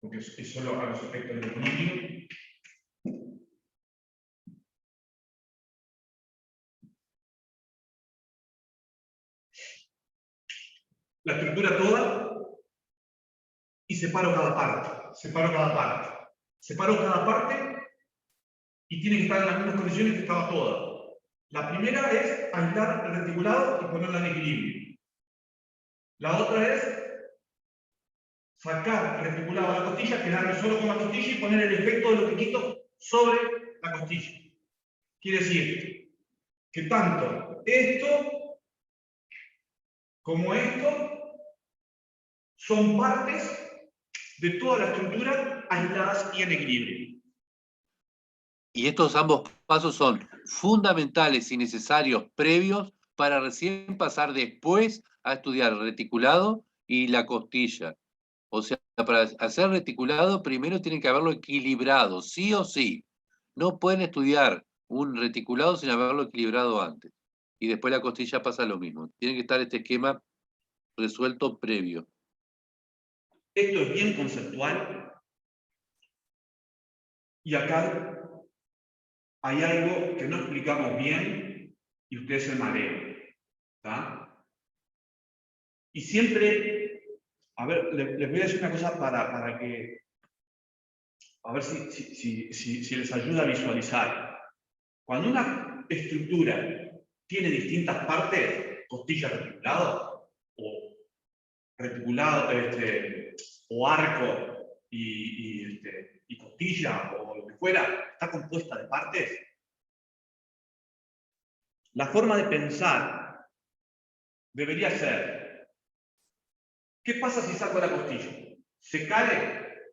Porque es solo a los efectos del equilibrio. La estructura toda y separo cada parte. Separo cada parte y tiene que estar en las mismas condiciones que estaba toda. La primera es aislar el reticulado y ponerla en equilibrio. La otra es sacar el reticulado de la costilla, quedarme solo con la costilla y poner el efecto de lo que quito sobre la costilla. Quiere decir que tanto esto como esto son partes de toda la estructura aisladas y en equilibrio. Y estos ambos pasos son fundamentales y necesarios previos para recién pasar después a estudiar el reticulado y la costilla. O sea, para hacer reticulado primero tienen que haberlo equilibrado, sí o sí. No pueden estudiar un reticulado sin haberlo equilibrado antes. Y después la costilla pasa lo mismo. Tiene que estar este esquema resuelto previo. Esto es bien conceptual y acá hay algo que no explicamos bien y ustedes se marean. ¿Está? Y siempre, a ver, les voy a decir una cosa para que, a ver si les ayuda a visualizar. Cuando estructura tiene distintas partes, costilla reticulado, o reticulado, o arco y costilla, o lo que fuera, está compuesta de partes, la forma de pensar debería ser, ¿qué pasa si saco la costilla? ¿Se cae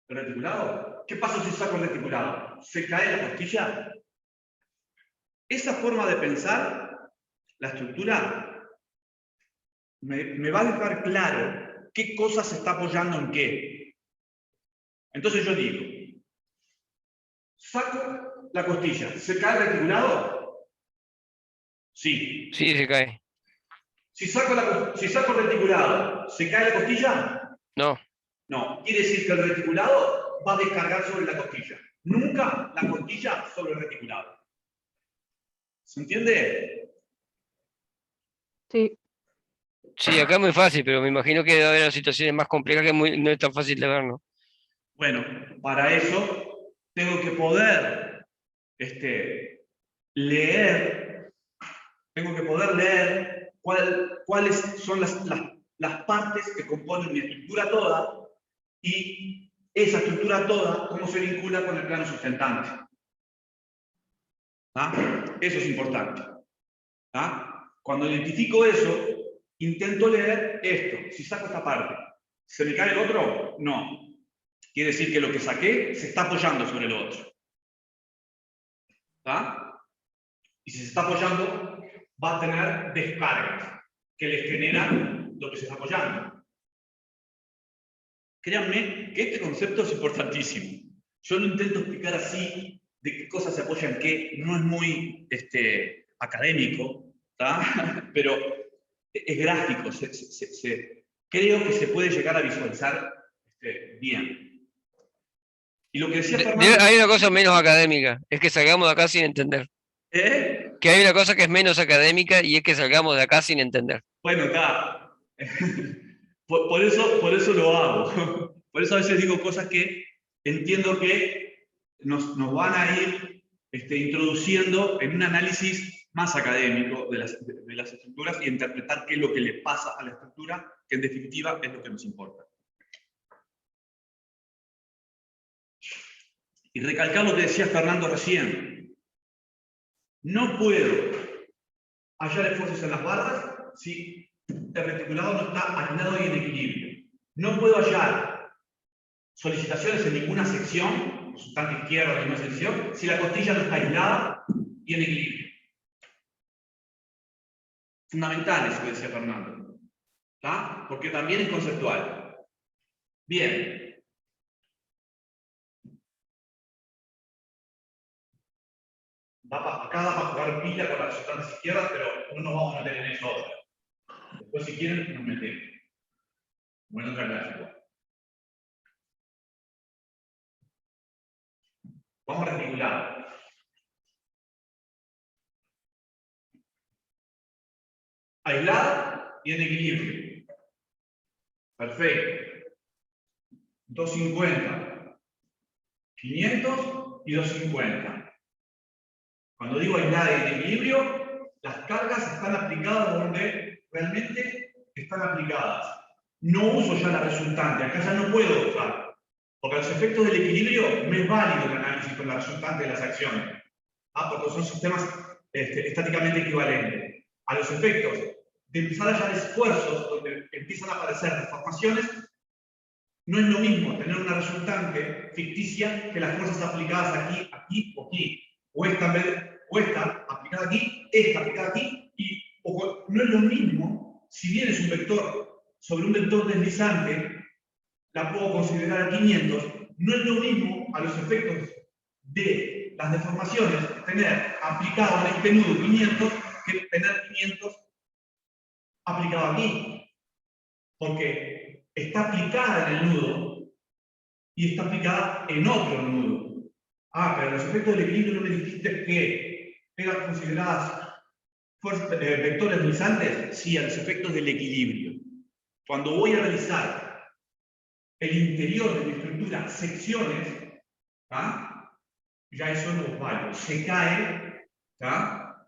el reticulado? ¿Qué pasa si saco el reticulado? ¿Se cae la costilla? Esa forma de pensar, la estructura, me va a dejar claro qué cosa se está apoyando en qué. Entonces yo digo, saco la costilla, ¿se cae el reticulado? Sí. Sí, se cae. Si saco el reticulado, ¿se cae la costilla? No. No. Quiere decir que el reticulado va a descargar sobre la costilla. Nunca la costilla sobre el reticulado. ¿Se entiende? Sí. Sí, acá es muy fácil, pero me imagino que debe haber situaciones más complejas que no es tan fácil de ver, ¿no? Bueno, para eso tengo que poder leer, cuáles son las partes que componen mi estructura toda y esa estructura toda, cómo se vincula con el plano sustentante. ¿Ah? Eso es importante. ¿Ah? Cuando identifico eso, intento leer esto. Si saco esta parte, ¿se me cae el otro? No. Quiere decir que lo que saqué se está apoyando sobre lo otro. ¿Ah? Y si se está apoyando, va a tener descargas que les generan lo que se está apoyando. Créanme que este concepto es importantísimo. Yo lo intento explicar así, de qué cosas se apoyan qué, no es muy académico, ¿tá? Pero es gráfico, creo que se puede llegar a visualizar bien. Y lo que decía Fernando... Hay una cosa menos académica, es que salgamos de acá sin entender. ¿Eh? Que hay una cosa que es menos académica y es que salgamos de acá sin entender. Bueno, está. por eso lo hago. Por eso a veces digo cosas que entiendo que nos van a ir introduciendo en un análisis más académico de las estructuras y interpretar qué es lo que le pasa a la estructura, que en definitiva es lo que nos importa. Y recalcar lo que decía Fernando recién. No puedo hallar esfuerzos en las barras si el reticulado no está alineado y en equilibrio. No puedo hallar solicitaciones en ninguna sección, resultante izquierda de ninguna sección, si la costilla no está aislada y en equilibrio. Fundamental eso que decía Fernando. ¿Está? Porque también es conceptual. Bien. Acá va a jugar pila con las resultantes izquierdas, pero no nos vamos a meter en eso ahora. Después, si quieren, nos metemos. Bueno, otra gráfico. Vamos a reticular. Aislada y en equilibrio. Perfecto. 250. 500 y 250. Cuando digo aislada y en equilibrio, las cargas están aplicadas donde realmente están aplicadas. No uso ya la resultante, acá ya no puedo usar. Porque a los efectos del equilibrio me es válido el análisis con la resultante de las acciones. Porque son sistemas estáticamente equivalentes. A los efectos de empezar a hallar esfuerzos donde empiezan a aparecer deformaciones, no es lo mismo tener una resultante ficticia que las fuerzas aplicadas aquí, aquí o aquí. O esta aplicada aquí, esta aplicada aquí, no es lo mismo, si bien es un vector sobre un vector deslizante, la puedo considerar a 500, no es lo mismo a los efectos de las deformaciones tener aplicado en este nudo 500 que tener 500 aplicado aquí. Porque está aplicada en el nudo y está aplicada en otro nudo. Pero los efectos del equilibrio no me dijiste que eran consideradas vectores deslizantes. Sí, a los efectos del equilibrio. Cuando voy a realizar el interior de mi estructura, secciones, ya eso no vale. Se cae,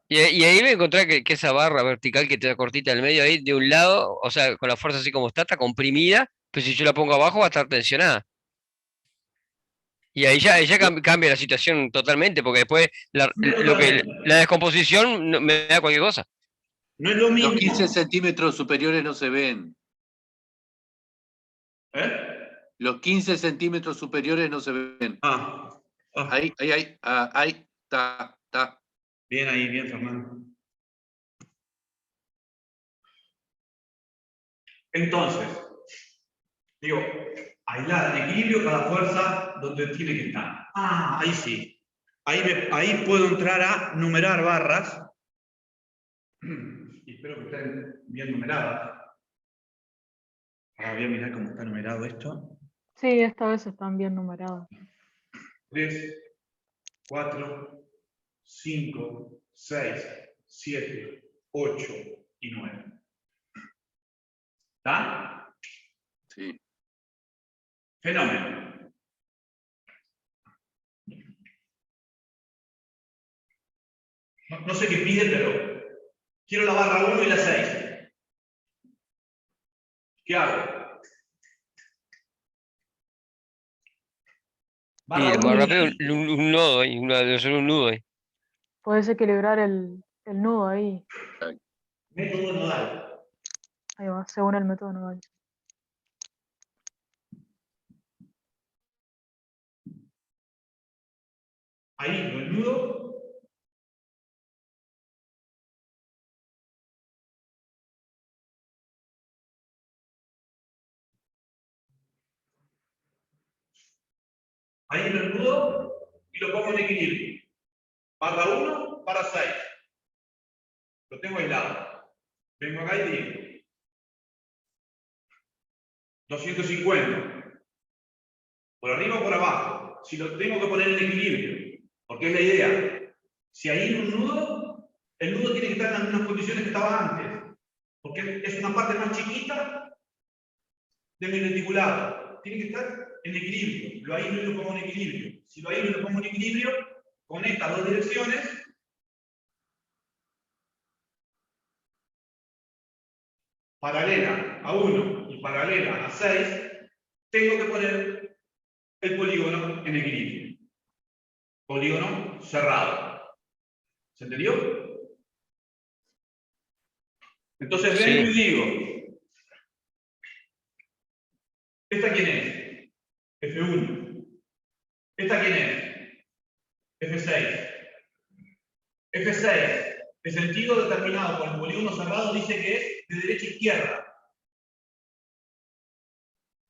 Y ahí voy a encontrar que esa barra vertical que te da cortita al medio ahí, de un lado, o sea, con la fuerza así como está comprimida, pero si yo la pongo abajo va a estar tensionada. Y ahí ya cambia la situación totalmente, porque después la descomposición me da cualquier cosa. No es lo Los mismo. 15 centímetros superiores no se ven. ¿Eh? Los 15 centímetros superiores no se ven. Ahí está. Bien ahí, bien, Fernando. Entonces, digo, aislar en equilibrio cada fuerza donde tiene que estar. Ahí sí. Ahí puedo entrar a numerar barras. Y espero que estén bien numeradas. Ahora voy a mirar cómo está numerado esto. Sí, esta vez están bien numerados. 3, 4, 5, 6, 7, 8 y 9. ¿Está? Sí. Fenómeno. No sé qué pide, pero quiero la barra 1 y la 6. ¿Qué hago? Y Barra lo 1 más y la rápido, 6. un nodo ahí, debe ser un nudo ahí. Puedes equilibrar el nudo ahí. Método nodal. Ahí va, según el método nodal. Ahí el nudo. Ahí el nudo y lo pongo en equilibrio. Barra 1, barra 6. Lo tengo aislado. Vengo acá y digo 250. ¿Por arriba o por abajo? Si lo tengo que poner en equilibrio. Porque es la idea. Si ahí hay un nudo, el nudo tiene que estar en las mismas condiciones que estaba antes. Porque es una parte más chiquita de mi reticulado. Tiene que estar en equilibrio. Lo ahí no lo pongo en equilibrio. Si lo ahí no lo pongo en equilibrio, con estas dos direcciones, paralela a 1 y paralela a 6, tengo que poner el polígono en equilibrio. Polígono cerrado. ¿Se entendió? Entonces vengo y digo, ¿esta quién es? F1. ¿Esta quién es? F6. F6, de sentido determinado por el polígono cerrado, dice que es de derecha a izquierda.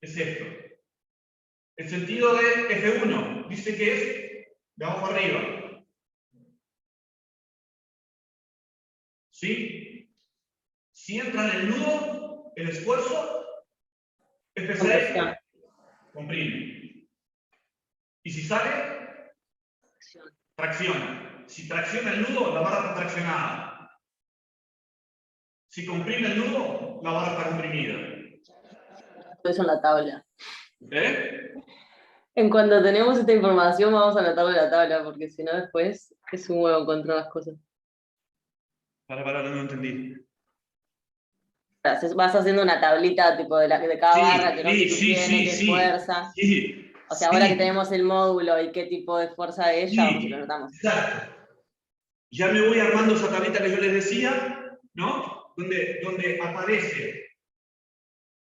Es esto. El sentido de F1 dice que es de abajo arriba. ¿Sí? Si entra en el nudo, el esfuerzo, F6 comprime. Y si sale, tracciona. Si tracciona el nudo, la barra está traccionada. Si comprime el nudo, la barra está comprimida. Todo eso en la tabla. ¿Eh? En cuanto tenemos esta información, vamos a anotarlo en la tabla, porque si no, después es un huevo encontrar las cosas. Para, no entendí. Vas haciendo una tablita tipo de cada barra, qué longitud tiene, qué fuerza. Sí. O sea, ahora que tenemos el módulo y qué tipo de fuerza de ella, vamos y lo anotamos. Exacto. Ya me voy armando esa tablita que yo les decía, ¿no? Donde aparece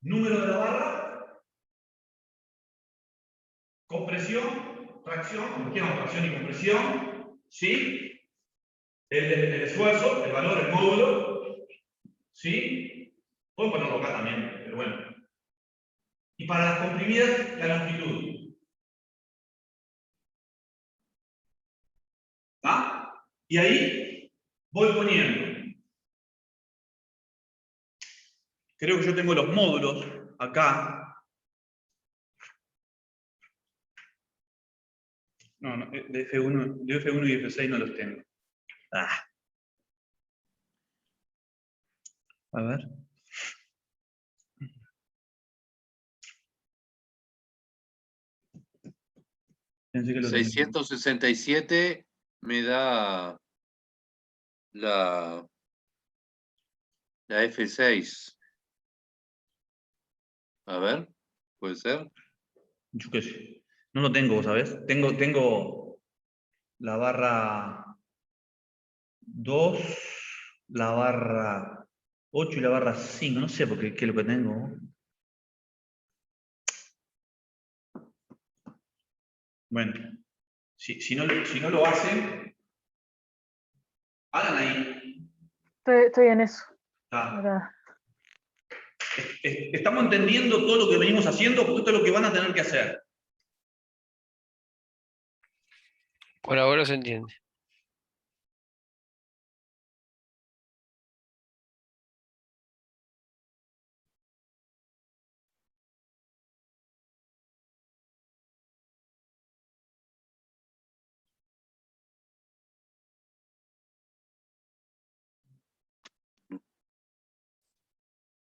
número de la barra, compresión, tracción, como quieran, tracción y compresión, ¿sí? El esfuerzo, el valor, el módulo, ¿sí? Pueden ponerlo acá también, pero bueno. Y para las comprimidas, la longitud. ¿Ah? Y ahí voy poniendo. Creo que yo tengo los módulos acá. No, de F1 y F6 no los tengo. A ver. Pensé que lo tenía. 667 me da la F6. A ver, puede ser. Yo qué sé. No lo tengo, ¿sabes? Tengo la barra 2, la barra 8 y la barra 5. No sé por qué es lo que tengo. Bueno, si no lo hacen, hagan ahí. Estoy en eso. Está. Ahora, Estamos entendiendo todo lo que venimos haciendo, porque esto es lo que van a tener que hacer. Por ahora se entiende.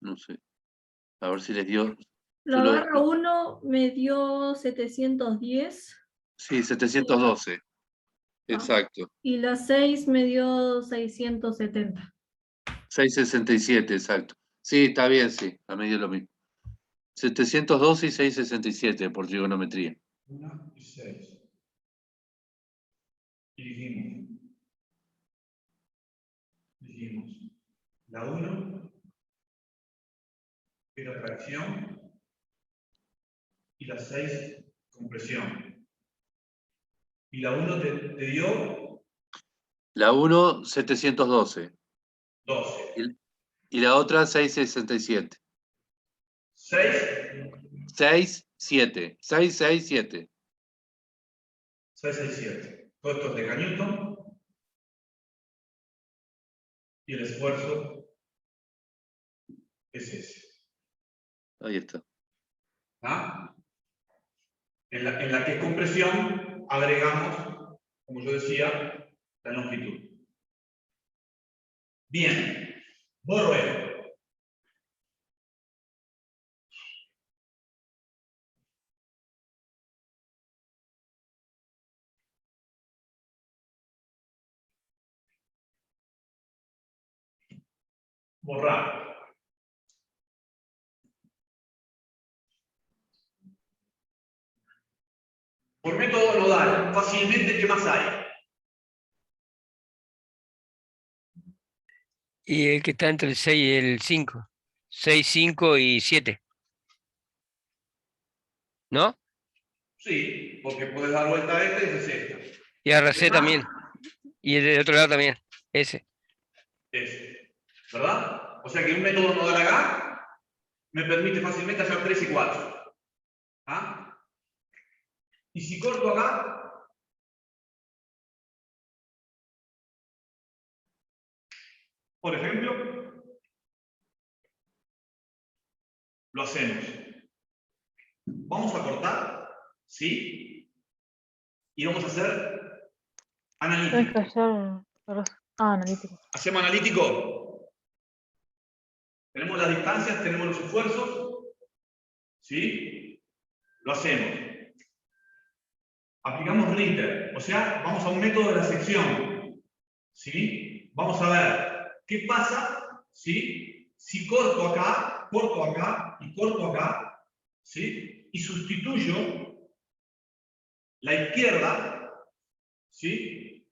No sé. A ver si les dio. La Solo- barra 1 me dio 710. Sí, 712. Exacto. Y la 6 me dio 670. 667, exacto. Sí, está bien, sí. A medio lo mismo. 712 y 667 por trigonometría. 1 y 6. Y dijimos, la 1 era tracción y la 6 compresión. Y la 1 te dio La 1, 712. 12. Y la otra, 667. 6, 6, 7. 6, 6, 7. Todo esto es de Newton. Y el esfuerzo es ese. Ahí está. ¿Ah? En la que es compresión, agregamos, como yo decía, la longitud. Bien, borro esto. Borrar. Por método nodal, fácilmente, ¿qué más hay? Y el que está entre el 6 y el 5. 6, 5 y 7. ¿No? Sí, porque puedes dar vuelta a esta y es esta. Y RC también. Y el del otro lado también. Ese. Ese. ¿Verdad? O sea que un método nodal acá me permite fácilmente hacer 3 y 4. ¿Ah? Y si corto acá, por ejemplo, lo hacemos. Vamos a cortar, ¿sí? Y vamos a hacer tienes que analítico. hacer. Analítico. ¿Hacemos analítico? Tenemos las distancias, tenemos los esfuerzos, ¿sí? Lo hacemos. Aplicamos Ritter, o sea, vamos a un método de la sección, ¿sí? Vamos a ver qué pasa, ¿sí? Si corto acá y corto acá, ¿sí? Y sustituyo la izquierda, ¿sí?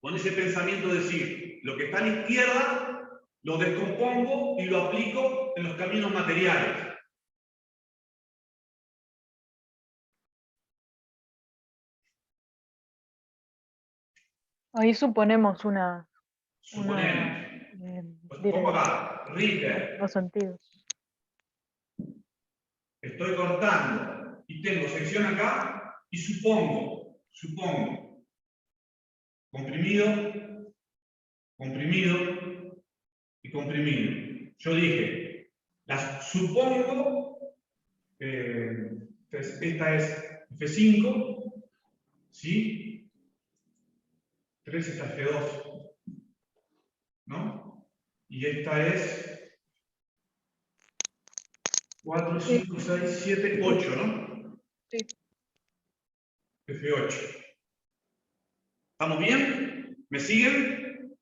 Con ese pensamiento de decir, lo que está a la izquierda lo descompongo y lo aplico en los caminos materiales. Ahí suponemos Suponemos. Pues pongo acá, Ritter, dos sentidos. estoy cortando y tengo sección acá y supongo, comprimido, comprimido y comprimido. Yo dije, supongo, esta es F5, ¿sí? 3 esta es F2, ¿no? Y esta es 4, 5, 6, 7, 8, ¿no? Sí. F8. ¿Estamos bien? ¿Me siguen?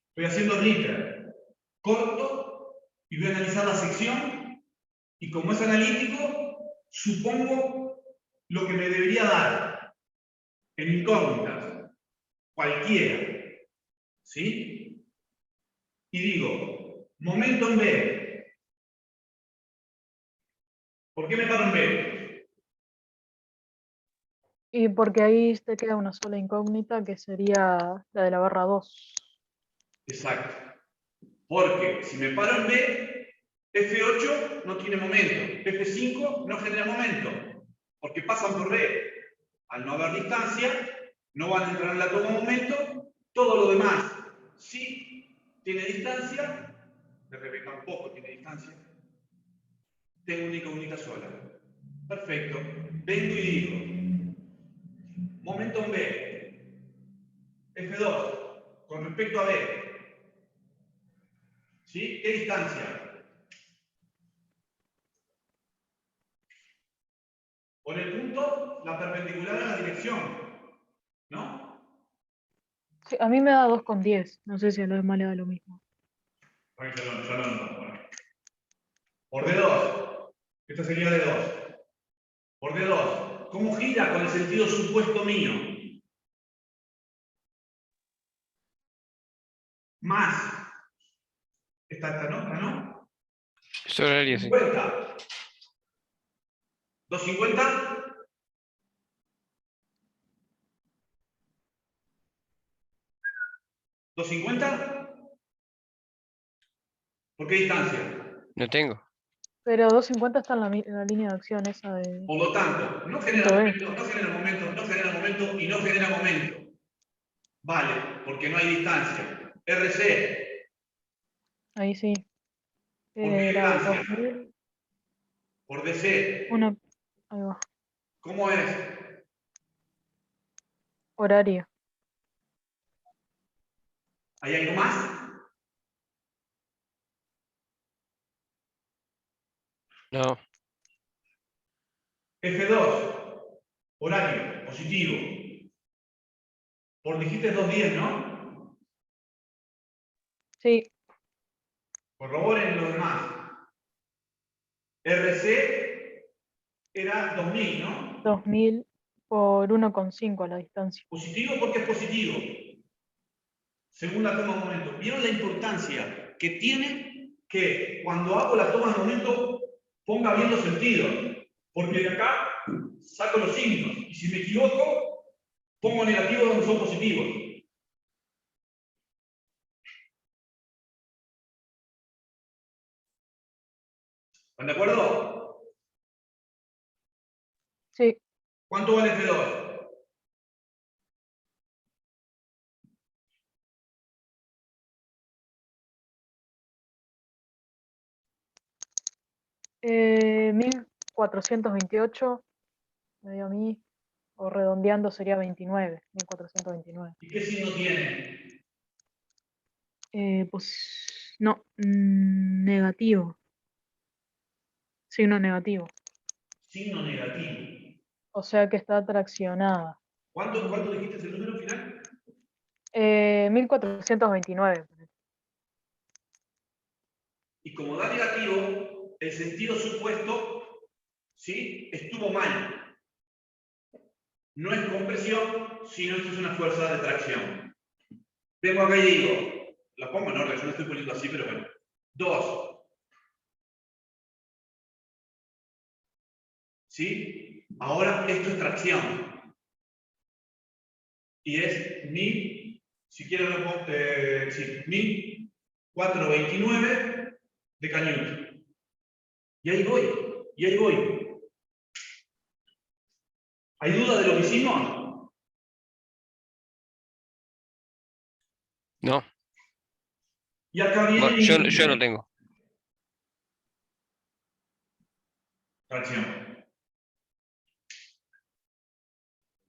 Estoy haciendo Reaper. Corto y voy a analizar la sección. Y como es analítico, supongo lo que me debería dar en incógnitas. Cualquiera. ¿Sí? Y digo, momento en B. ¿Por qué me paro en B? Y porque ahí te queda una sola incógnita que sería la de la barra 2. Exacto. Porque si me paro en B, F8 no tiene momento, F5 no genera momento, porque pasan por B. Al no haber distancia, no van a entrar en la toma momento, todo lo demás sí tiene distancia, RB tampoco tiene distancia, tengo una incógnita sola. Perfecto. Vengo y digo, momento en B, F2, con respecto a B. ¿Sí? ¿Qué distancia? Por el punto, la perpendicular a la dirección. ¿No? Sí, a mí me da 2,10. No sé si a los demás le da lo mismo. Bueno. Por D2. Esta sería D2. Por D2. ¿Cómo gira con el sentido supuesto mío? Más. Esta no, esta no. Es horario, sí. 50. 250. ¿250? ¿Por qué distancia? No tengo. Pero 2,50 está en la línea de acción esa de... Por lo tanto, no genera Punto B. momento, no genera momento, no genera momento y no genera momento. Vale, porque no hay distancia. RC, Ahí sí. ¿por qué Era distancia? 2000. Por DC. Ahí va. ¿Cómo es? Horario. ¿Hay algo más? No. F2, horario, positivo. Por dijiste 210, ¿no? Sí, Corroboren los demás. RC era 2000, ¿no? 2000 por 1,5 a la distancia. Positivo porque es positivo. Según la toma de momento. ¿Vieron la importancia que tiene que cuando hago la toma de momento ponga bien los sentidos? Porque de acá saco los signos. Y si me equivoco, pongo negativos donde son positivos. ¿Están de acuerdo? Sí, ¿Cuánto vale F2? eh, 1428, me dio a mí, o redondeando sería 29, 1429. ¿Y qué signo tiene? Pues no, negativo. Signo negativo. Signo negativo. O sea que está traccionada. ¿Cuánto dijiste el número final? 1429. Y como da negativo, el sentido supuesto, ¿sí? Estuvo mal. No es compresión, sino esto es una fuerza de tracción. Vengo acá y digo, la pongo en orden, yo no estoy poniendo así, pero bueno. 2. ¿Sí? Ahora esto es tracción. Y es 1000, si quieren lo pongo, sí, 1429 de Canute. Y ahí voy, y ahí voy. ¿Hay duda de lo que hicimos? No. Y acá viene Bueno, yo no tengo. tracción.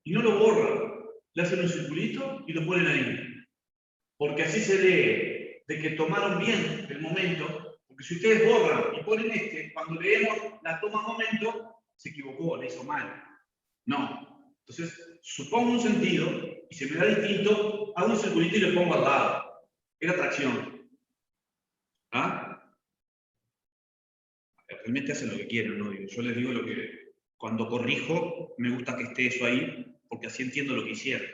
Y no lo borran. Le hacen un circulito y lo ponen ahí. Porque así se lee de que tomaron bien el momento. Porque si ustedes borran y ponen este, cuando leemos la toma momento, se equivocó, le hizo mal. No. Entonces, supongo un sentido, y se me da distinto, hago un circulito y le pongo al lado. Es la tracción. ¿Ah? Realmente hacen lo que quieren, ¿no? Yo les digo lo que, cuando corrijo, me gusta que esté eso ahí, porque así entiendo lo que hicieron.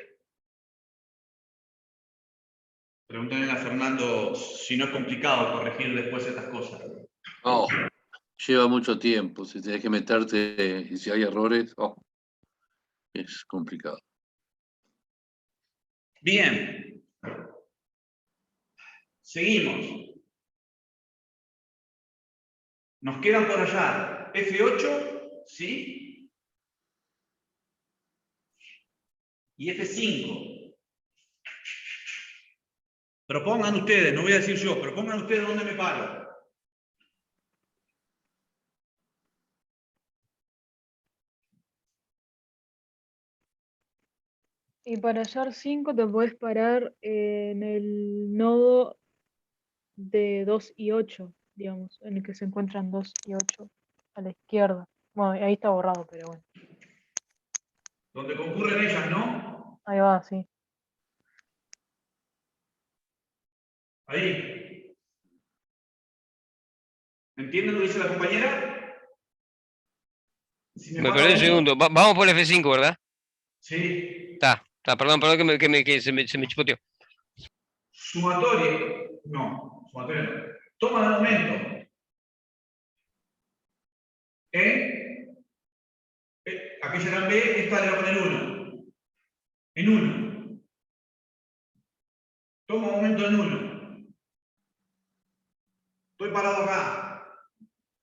Pregúntale a Fernando si no es complicado corregir después estas cosas. No, lleva mucho tiempo. Si tenés que meterte y si hay errores, es complicado. Bien. Seguimos. Nos quedan por allá F8, ¿sí? Y F5. Propongan ustedes, no voy a decir yo, propongan ustedes dónde me paro. Y para hallar 5 te puedes parar en el nodo de 2 y 8, digamos, en el que se encuentran 2 y 8 a la izquierda. Bueno, ahí está borrado, pero bueno. Donde concurren ellas, ¿no? Ahí va, sí. Ahí. ¿Entienden lo que dice la compañera? Si Me paro perdí un ahí- segundo. Vamos por F5, ¿verdad? Sí. Está, perdón que se me chipoteó. Sumatoria. No, sumatoria no. Toma de momento. Aquella era en B, esta le va a poner 1. En 1. Toma momento en 1. Estoy parado acá.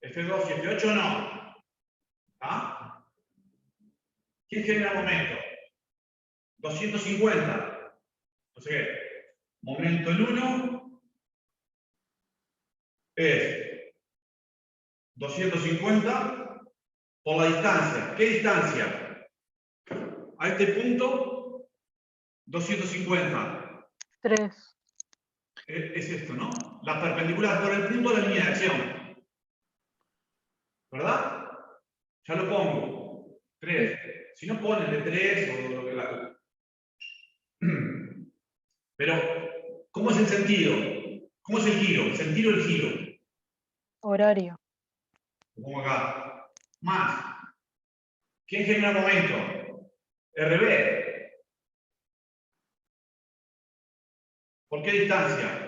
F2 y F8 no. ¿Ah? ¿Quién genera momento? 250. Entonces, momento en 1 es 250 por la distancia. ¿Qué distancia? A este punto, 250. 3. Es esto, ¿no? La perpendicular por el punto de la línea de acción. ¿Verdad? Ya lo pongo. 3. Si no ponen de 3 o lo que la... Pero, ¿cómo es el sentido? ¿Cómo es el giro? El sentido del giro. Horario. Lo pongo acá. Más. ¿Quién genera momento? RB. ¿Por qué distancia?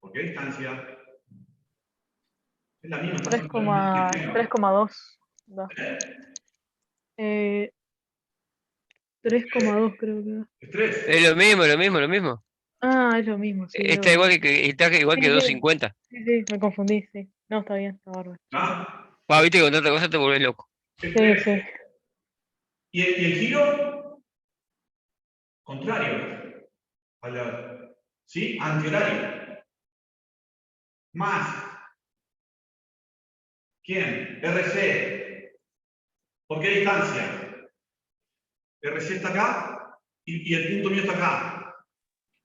¿Por qué distancia? Es la misma. está simplemente el 3,2. Da. 3,2 creo que da. Es 3. Es lo mismo. Ah, es lo mismo, sí. Está igual está igual que Sí, 250. sí, me confundí, sí. No, está bien, está bárbaro. ¿Ah? Viste que con tanta cosa te volvés loco. Es Sí, 3. sí. ¿Y el giro? Contrario. ¿Sí? Antihorario. Más. ¿Quién? RC. ¿Por qué distancia? RC está acá y el punto mío está acá.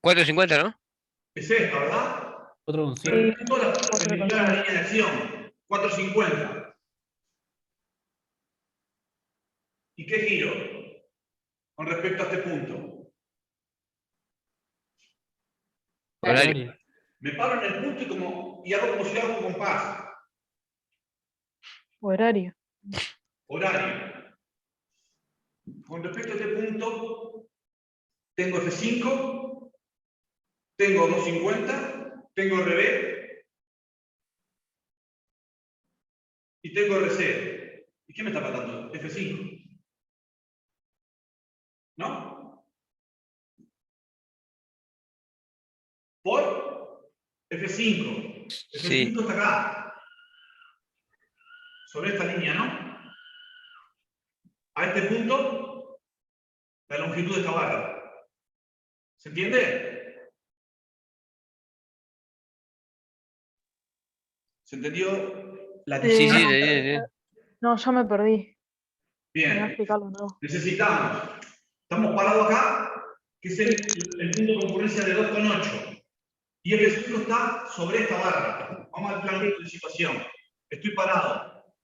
450, ¿no? Es esta, ¿verdad? Otro con Pero el punto de la Otro perpendicular a la línea de acción. 450. ¿Y qué giro? Con respecto a este punto. Horario. Me paro en el punto y hago como si hago un compás. Horario. Horario. Con respecto a este punto, tengo F5, tengo 250, tengo RB y tengo RC. ¿Y qué me está faltando? F5. ¿No? Por F5. F5 Sí. está acá. Sobre esta línea, ¿no? A este punto, la longitud de esta barra. ¿Se entiende? ¿Se entendió la Sí, distancia? sí. No, ya me perdí. Me voy a Bien. explicarlo, ¿no? Estamos parados acá, que es el punto de concurrencia de 2,8. Y F5 está sobre esta barra. Vamos al plano de situación. Estoy parado.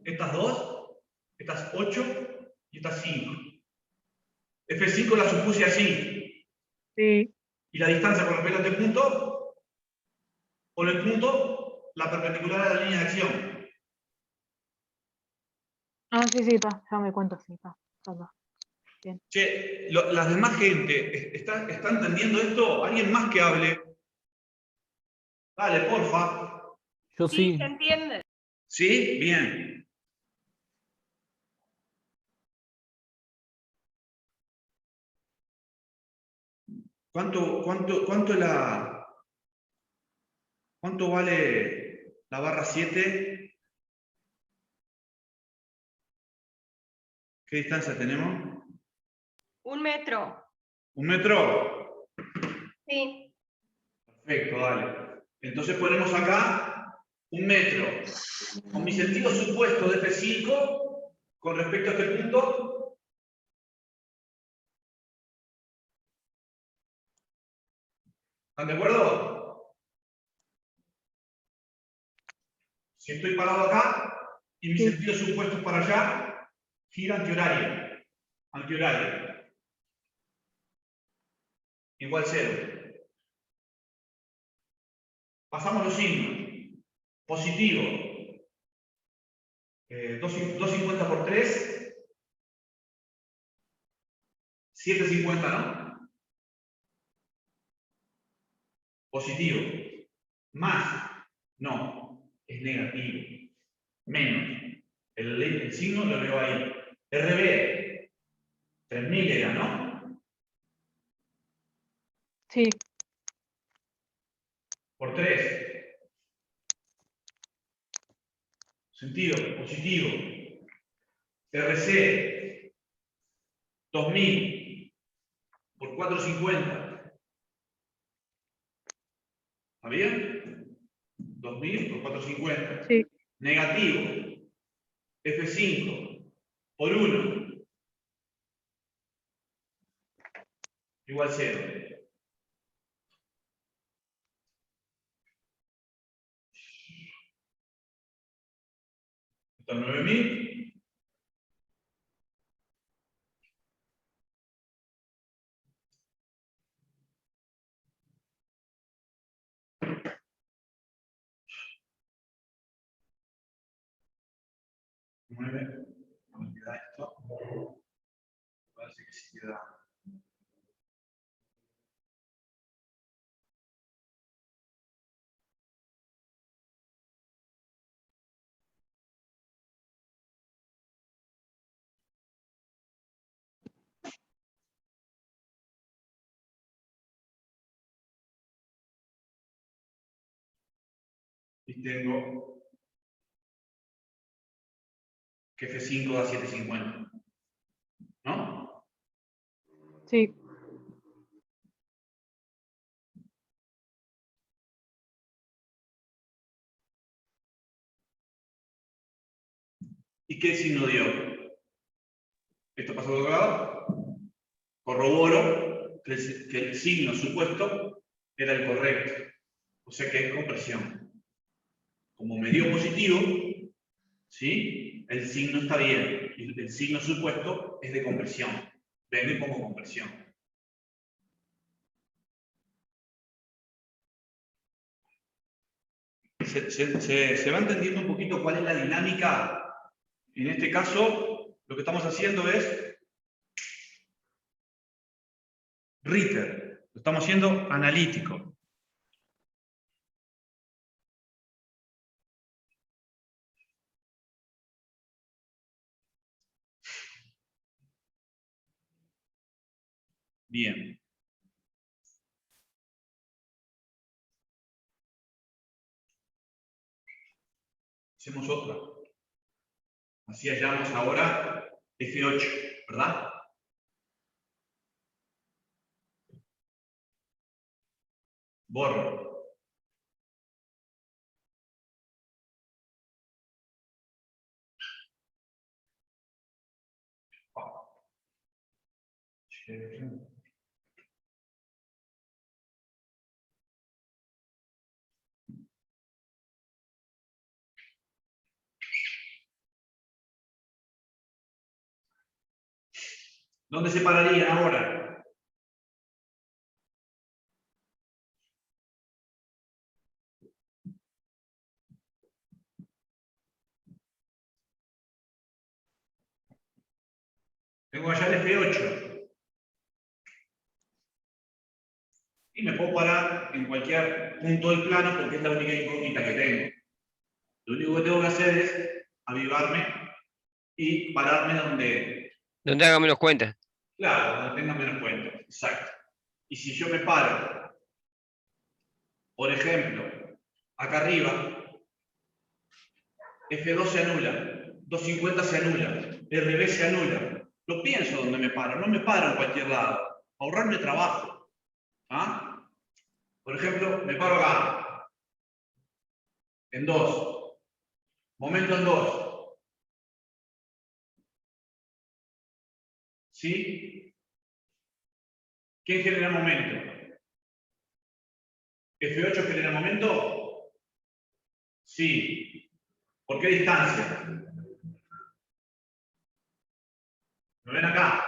Estas dos, estas 8 y estas 5. F5 la supuse así. Sí. Y la distancia con respecto a este punto, con el punto, la perpendicular a la línea de acción. Ah, sí, sí, está. Ya me cuento, sí, está. Está. Che, las demás gente, ¿está entendiendo esto? ¿Alguien más que hable? Dale, porfa. Yo Sí, sí. se entiende. ¿Sí? Bien. ¿Cuánto vale la barra 7? ¿Qué distancia tenemos? 1 metro. ¿1 metro? Sí. Perfecto, dale. Entonces ponemos acá 1 metro. Con mi sentido supuesto de F5, con respecto a este punto, ¿están de acuerdo? Si estoy parado acá y mi Sí. sentido supuesto es para allá, gira antihorario. Antihorario. Igual 0. Pasamos los signos. Positivo. 250 por 3. 750, ¿no? Positivo. Más. No. Es negativo. Menos. El signo lo veo ahí. RB. 3000 era, ¿no? Sí. Por 3. Sentido. Positivo. RC. 2000 por 450. ¿Está bien? 2000 por 450. Sí. Negativo. F5 por 1 igual 0. Esto es 9000. No me queda esto. Parece que sí queda. Y tengo que F5 da 750. ¿No? Sí. ¿Y qué signo dio? ¿Esto pasó de otro lado? Corroboro que el signo supuesto era el correcto. O sea que es compresión. Como me dio positivo, ¿sí? El signo está bien. Y el signo supuesto es de compresión. Vengo y pongo compresión. ¿Se va entendiendo un poquito cuál es la dinámica? En este caso, lo que estamos haciendo es Ritter. Lo estamos haciendo analítico. Bien. Hacemos otra. Así hallamos ahora F8, ¿verdad? Borro. ¿Dónde se pararían ahora? Tengo allá el F8. Y me puedo parar en cualquier punto del plano porque es la única incógnita que tengo. Lo único que tengo que hacer es avivarme y pararme donde, Donde haga menos cuenta. claro, donde tenga menos cuenta. Exacto. Y si yo me paro, por ejemplo, acá arriba, F2 se anula, 250 se anula, RB se anula. Lo pienso donde me paro, no me paro en cualquier lado. Ahorrarme trabajo. ¿Ah? Por ejemplo, me paro acá, en 2. Momento en 2. ¿Sí? ¿Quién genera momento? ¿F8 genera momento? Sí. ¿Por qué distancia? ¿Lo ven acá?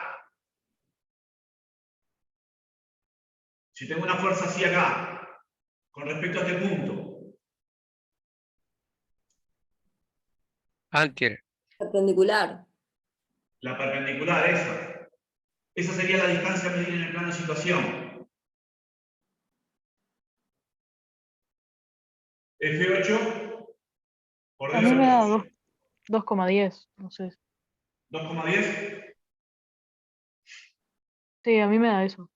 Si tengo una fuerza así acá, con respecto a este punto, Antier. Perpendicular. la perpendicular, esa sería la distancia a medir en el plano de situación. F8 por A mí me da 2,10. 2,10, no sé. 2,10. Sí, a mí me da eso.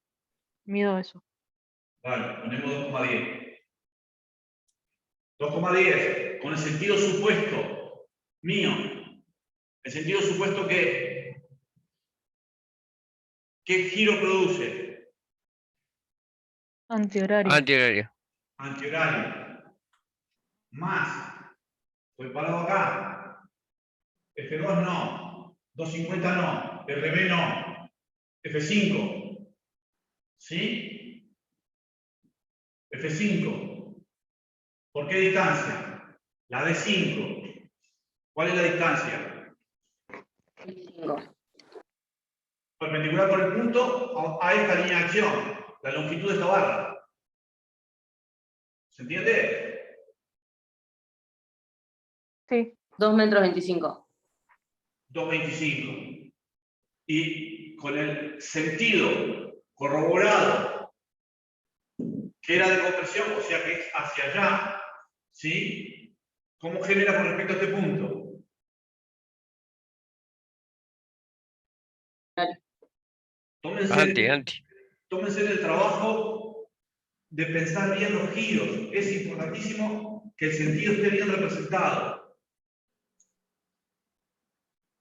Mido eso. Vale, ponemos 2,10. 2,10 con el sentido supuesto mío. El sentido supuesto que ¿qué giro produce? Antihorario. Antihorario. Antihorario. Más. Estoy parado acá. F2 no. 250 no. RB no. F5. ¿Sí? F5. ¿Por qué distancia? La de 5. ¿Cuál es la distancia? 5. Perpendicular por el punto a esta línea de acción. La longitud de esta barra. ¿Se entiende? Sí. 2 metros 25. 2,25. Y con el sentido corroborado que era de compresión, o sea que es hacia allá, ¿sí? ¿Cómo genera con respecto a este punto? Anti. Tómense el trabajo de pensar bien los giros. Es importantísimo que el sentido esté bien representado.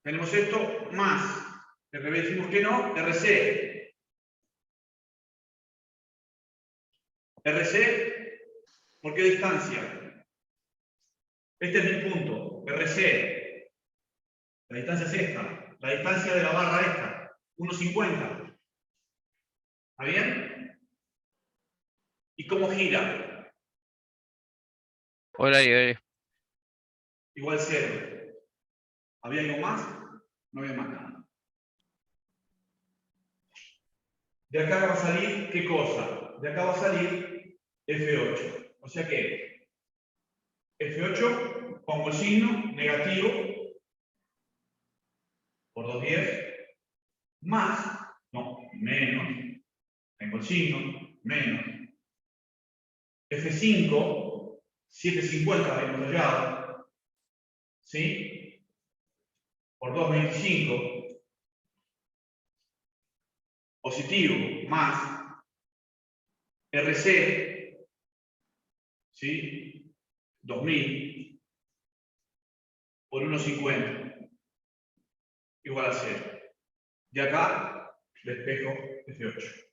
Tenemos esto más. RB decimos que no, RC. RC, ¿por qué distancia? Este es mi punto, RC. La distancia es esta. La distancia de la barra esta, 1,50. ¿Está bien? ¿Y cómo gira? Horario. Igual 0. ¿Había algo más? No había más nada. De acá va a salir, ¿qué cosa? De acá va a salir F8. O sea que F8, pongo el signo negativo por 210, más, no, menos, tengo el signo, menos, F5, 750 habíamos hallado, ¿sí? Por 225, positivo, más, RC, ¿sí? 2000 por 1,50 igual a 0. De acá despejo F8.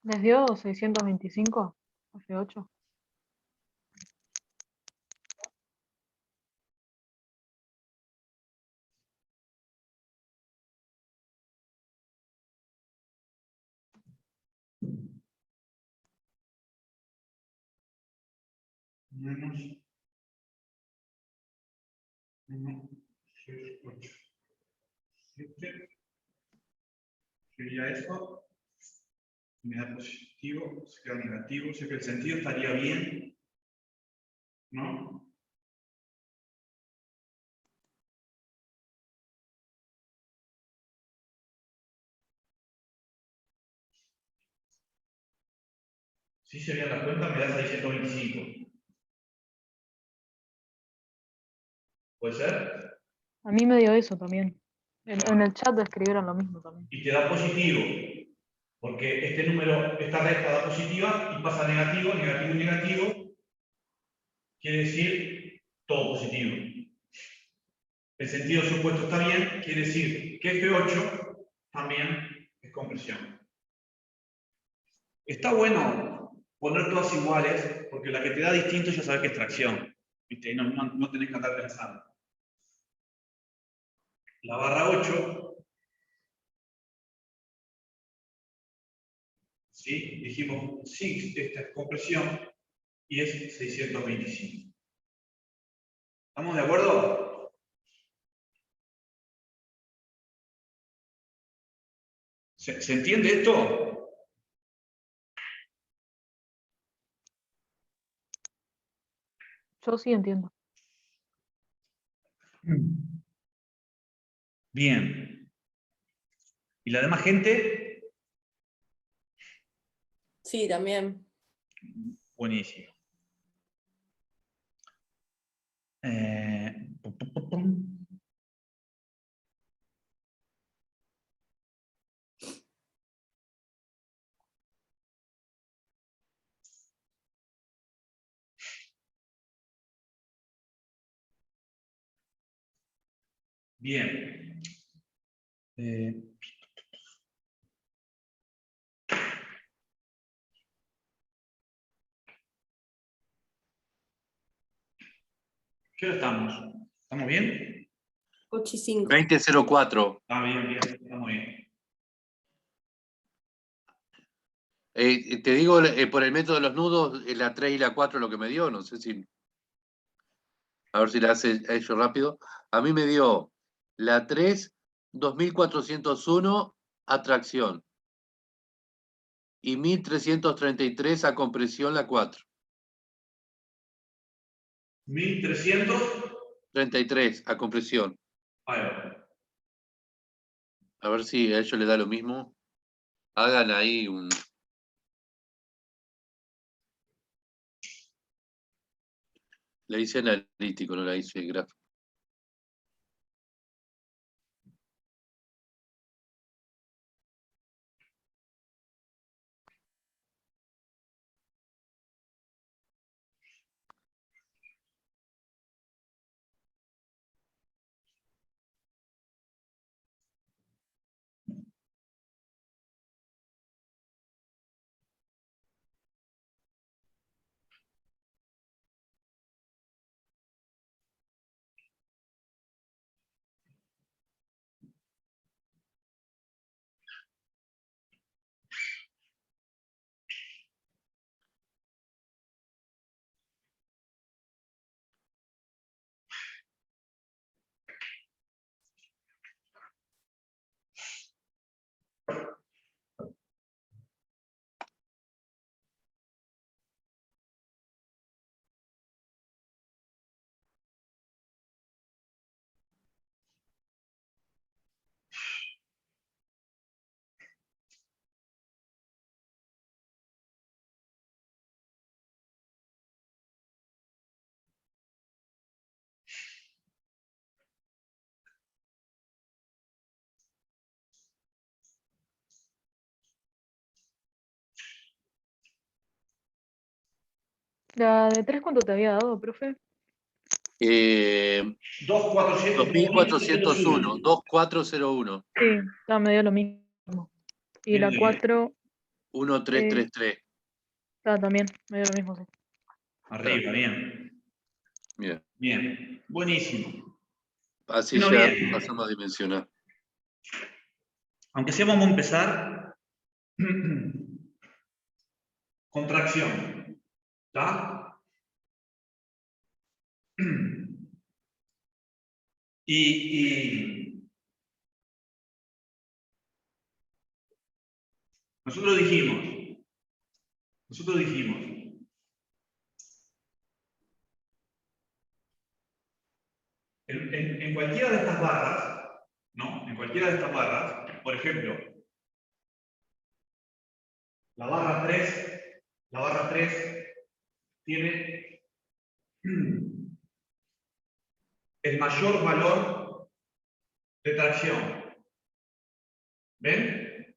¿Les dio 625? F8. Menos 1, 6, 8, 7. Sería esto. Me da positivo, se queda negativo. O sea que el sentido estaría bien, ¿no? Si se ve la cuenta, me da 625. ¿Puede ser? A mí me dio eso también. En el chat escribieron lo mismo también. Y te da positivo, porque este número, esta recta da positiva y pasa a negativo, negativo y negativo, quiere decir todo positivo. El sentido supuesto está bien, quiere decir que F8 también es compresión. Está bueno poner todas iguales, porque la que te da distinto ya sabes que es tracción. ¿Viste? No tenés que andar pensando. La barra 8, ¿sí? Dijimos, sí, esta es compresión y es 625. ¿Estamos de acuerdo? ¿Se entiende esto? Yo sí entiendo. Bien. ¿Y la demás gente? Sí, también. Buenísimo. Pum, pum, pum, pum. Bien. ¿Qué hora estamos? ¿Estamos bien? 8 y 5. 20:04. Ah, bien, bien, estamos bien. Te digo, por el método de los nudos, la 3 y la 4 lo que me dio, no sé si. A ver si la hace ello rápido. A mí me dio la 3, 2401 a tracción. Y 1333 a compresión la 4. 1300. 33 a compresión. Ahí va. A ver si a ellos les da lo mismo. Hagan ahí un. La hice analítico, no la hice gráfico. ¿La de 3 cuánto te había dado, profe? 2401, 2401. Sí, ya me dio lo mismo. Y la Bien. 4, 1333. También, me dio lo mismo, sí. Arriba, bien. Bien. Bien. Buenísimo. Así Bueno, ya bien. pasamos a dimensionar. Aunque sea, vamos a empezar con tracción. ¿Está? Y nosotros dijimos, en cualquiera de estas barras, ¿no? En cualquiera de estas barras, por ejemplo, la barra 3 tiene el mayor valor de tracción. ¿Ven?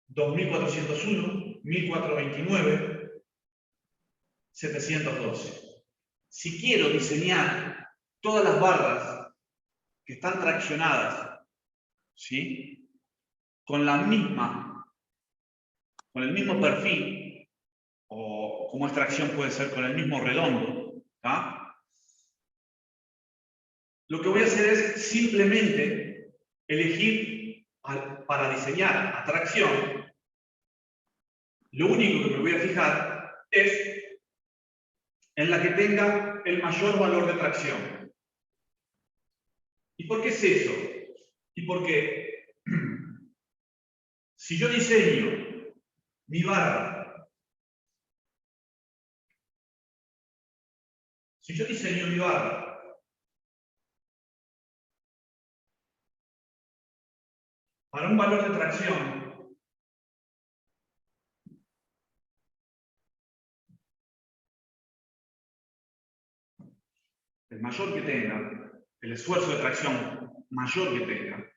2401, 1429, 712. Si quiero diseñar todas las barras que están traccionadas, ¿sí? Con el mismo perfil, o como extracción puede ser con el mismo redondo, ¿tá? Lo que voy a hacer es simplemente elegir para diseñar atracción. Lo único que me voy a fijar es en la que tenga el mayor valor de tracción. ¿Y por qué es eso? Y porque si yo diseño mi barra, para un valor de tracción, el mayor que tenga, el esfuerzo de tracción mayor que tenga,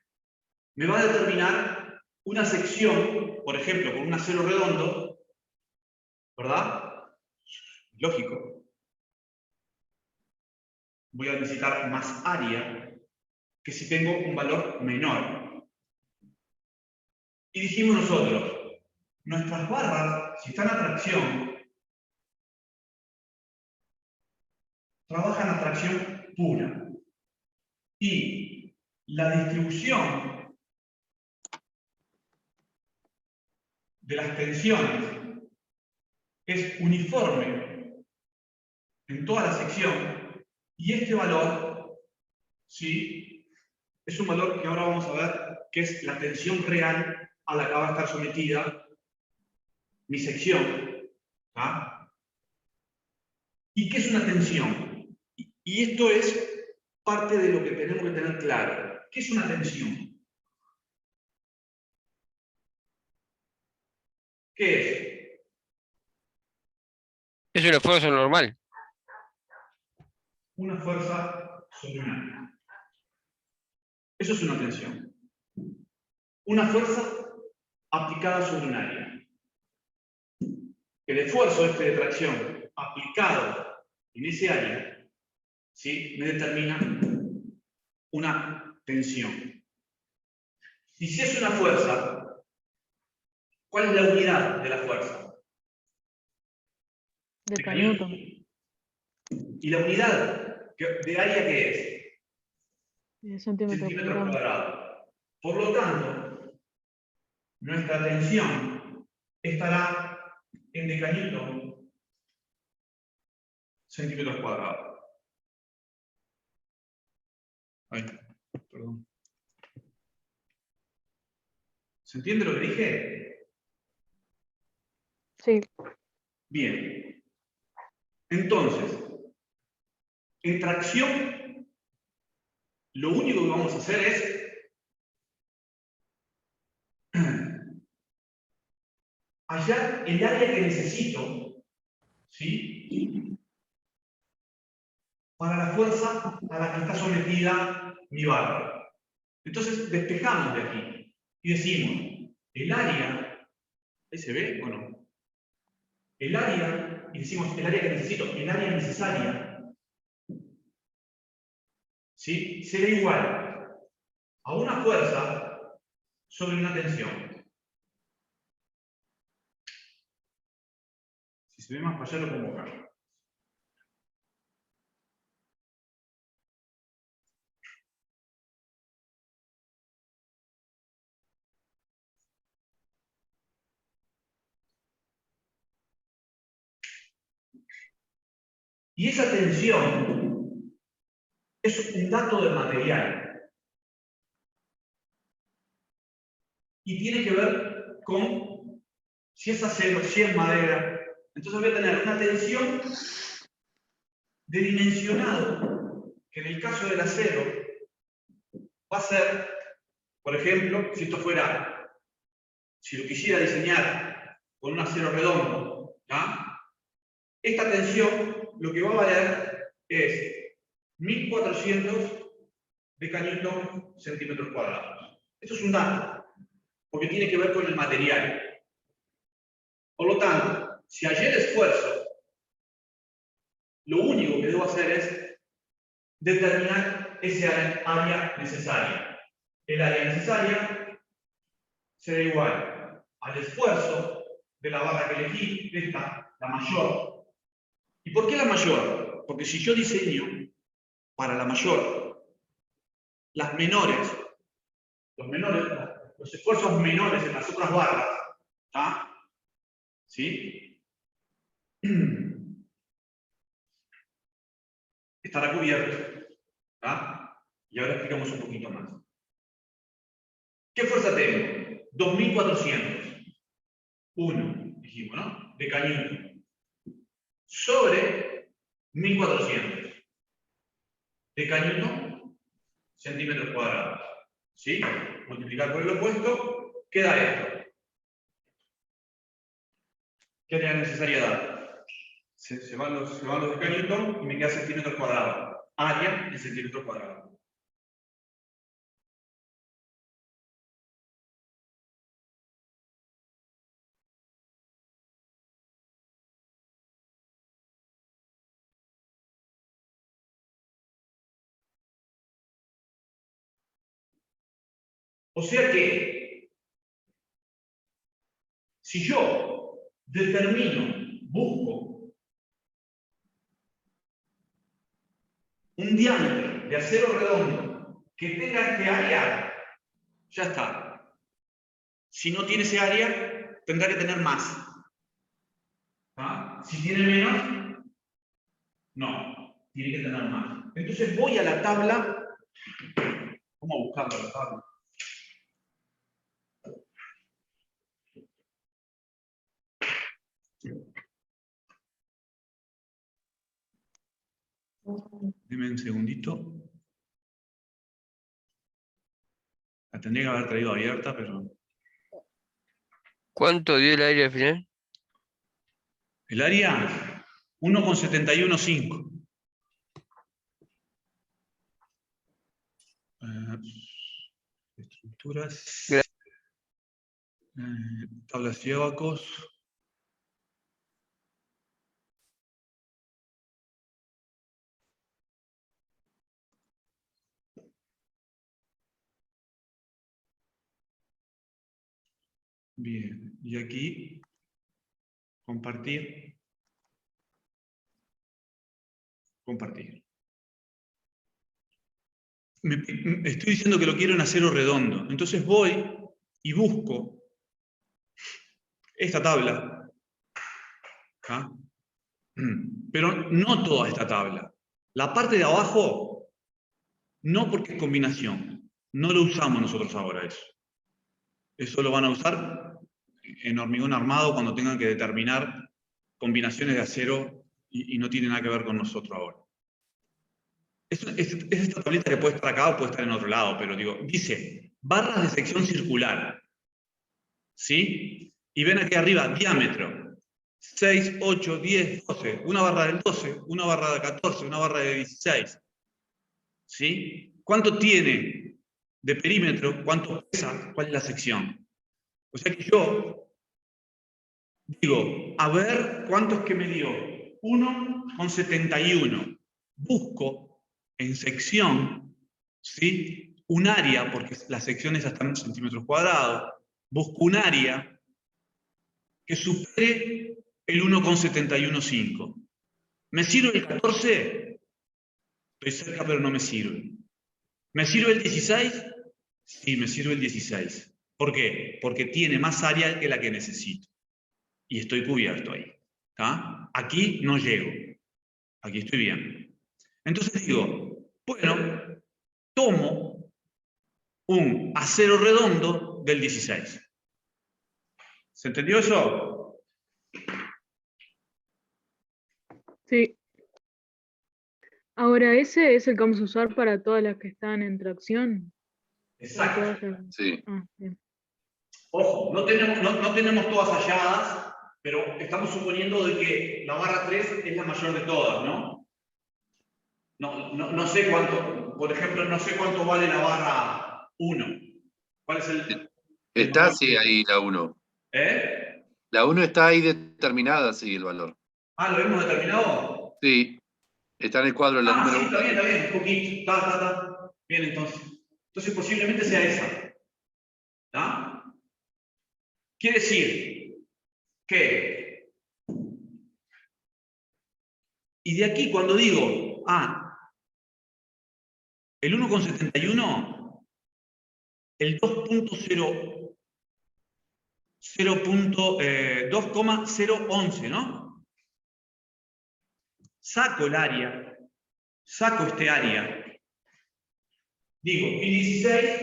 me va a determinar una sección, por ejemplo, con un acero redondo, ¿verdad? Lógico. Voy a necesitar más área que si tengo un valor menor. Y dijimos nosotros, nuestras barras, si están a tracción, trabajan a tracción pura. Y la distribución de las tensiones es uniforme en toda la sección, y este valor, ¿sí?, es un valor que ahora vamos a ver que es la tensión real a la que va a estar sometida mi sección. ¿Ah? ¿Y qué es una tensión? Y esto es parte de lo que tenemos que tener claro. ¿Qué es una tensión? ¿Qué es? Es un esfuerzo normal. Una fuerza sobre un área. Eso es una tensión. Una fuerza aplicada sobre un área. El esfuerzo de tracción aplicado en ese área, ¿sí?, me determina una tensión. Y si es una fuerza, ¿cuál es la unidad de la fuerza? De Newton. ¿Y la unidad de área qué es? Centímetro Centímetros cuadrado. cuadrados. Por lo tanto, nuestra tensión estará en decanewton centímetros cuadrados. Ay, perdón. ¿Se entiende lo que dije? Sí. Bien. Entonces, en tracción, lo único que vamos a hacer es hallar el área que necesito, ¿sí?, para la fuerza a la que está sometida mi barra. Entonces, despejamos de aquí y decimos, el área, ¿ahí se ve o no? El área, y decimos el área que necesito, el área necesaria, ¿sí?, será igual a una fuerza sobre una tensión. se ve más para allá lo pongo acá. Y esa tensión es un dato de material. Y tiene que ver con si es acero, si es madera. Entonces voy a tener una tensión de dimensionado, que en el caso del acero va a ser, por ejemplo, si esto fuera, si lo quisiera diseñar con un acero redondo, ¿ya? Esta tensión lo que va a valer es 1400 decanewton centímetros cuadrados. Esto es un dato, porque tiene que ver con el material. Por lo tanto, si hallé el esfuerzo, lo único que debo hacer es determinar ese área necesaria. El área necesaria será igual al esfuerzo de la barra que elegí, esta, la mayor. ¿Y por qué la mayor? Porque si yo diseño para la mayor, las menores, los esfuerzos menores en las otras barras, ¿tá? ¿Sí? Estará cubierto. ¿Tá? Y ahora explicamos un poquito más. ¿Qué fuerza tengo? 2400. 1, dijimos, ¿no? Decanewton. Sobre 1400. Decanewton centímetros cuadrados. ¿Sí? Multiplicar por el opuesto, queda esto. ¿Qué área necesaria dar? Se van los decanewton y me queda centímetros cuadrados. Área en centímetros cuadrados. O sea que, si yo determino, busco un diámetro de acero redondo que tenga este área, ya está. Si no tiene ese área, tendrá que tener más. ¿Ah? Si tiene menos, no, tiene que tener más. Entonces voy a la tabla. Vamos a buscarla la tabla. Deme un segundito. La tendría que haber traído abierta, pero... ¿Cuánto dio el aire al final? El área, 1,715. Estructuras. Tablas y abacos. Bien, y aquí, compartir. Compartir. Estoy diciendo que lo quiero en acero redondo. Entonces voy y busco esta tabla. ¿Ah? Pero no toda esta tabla. La parte de abajo, no porque es combinación. No lo usamos nosotros ahora eso. Eso lo van a usar en hormigón armado cuando tengan que determinar combinaciones de acero y no tiene nada que ver con nosotros ahora. Es esta tablita que puede estar acá o puede estar en otro lado, pero digo, dice, barras de sección circular. ¿Sí? Y ven aquí arriba, diámetro. 6, 8, 10, 12. Una barra del 12, una barra de 14, una barra de 16. ¿Sí? ¿Cuánto tiene de perímetro? ¿Cuánto pesa? ¿Cuál es la sección? O sea que yo digo, a ver, ¿cuánto es que me dio? 1,71. Busco en sección, ¿sí? Un área, porque las secciones están en centímetros cuadrados. Busco un área que supere el 1,715. ¿Me sirve el 14? Estoy cerca, pero no me sirve. ¿Me sirve el 16? Sí, me sirve el 16. ¿Por qué? Porque tiene más área que la que necesito. Y estoy cubierto ahí. ¿Tá? Aquí no llego. Aquí estoy bien. Entonces digo, bueno, tomo un acero redondo del 16. ¿Se entendió eso? Sí. Ahora, ¿ese es el que vamos a usar para todas las que están en tracción? Para todas Exacto. las- Sí. Ah, bien. Ojo, no tenemos todas halladas, pero estamos suponiendo de que la barra 3 es la mayor de todas, ¿no? No sé cuánto, por ejemplo, no sé cuánto vale la barra 1. ¿Cuál es el Está mayor? sí ahí la 1. ¿Eh? La 1 está ahí determinada, sí, el valor. Ah, ¿lo hemos determinado? Sí. Está en el cuadro de la número Sí, 1. está bien, un poquito. Está. Bien, entonces. Entonces posiblemente sea esa. ¿Está? Quiere decir que... Y de aquí cuando digo, el 1,71, el 2,011, ¿no? Saco el área, saco este área. Digo, el 16,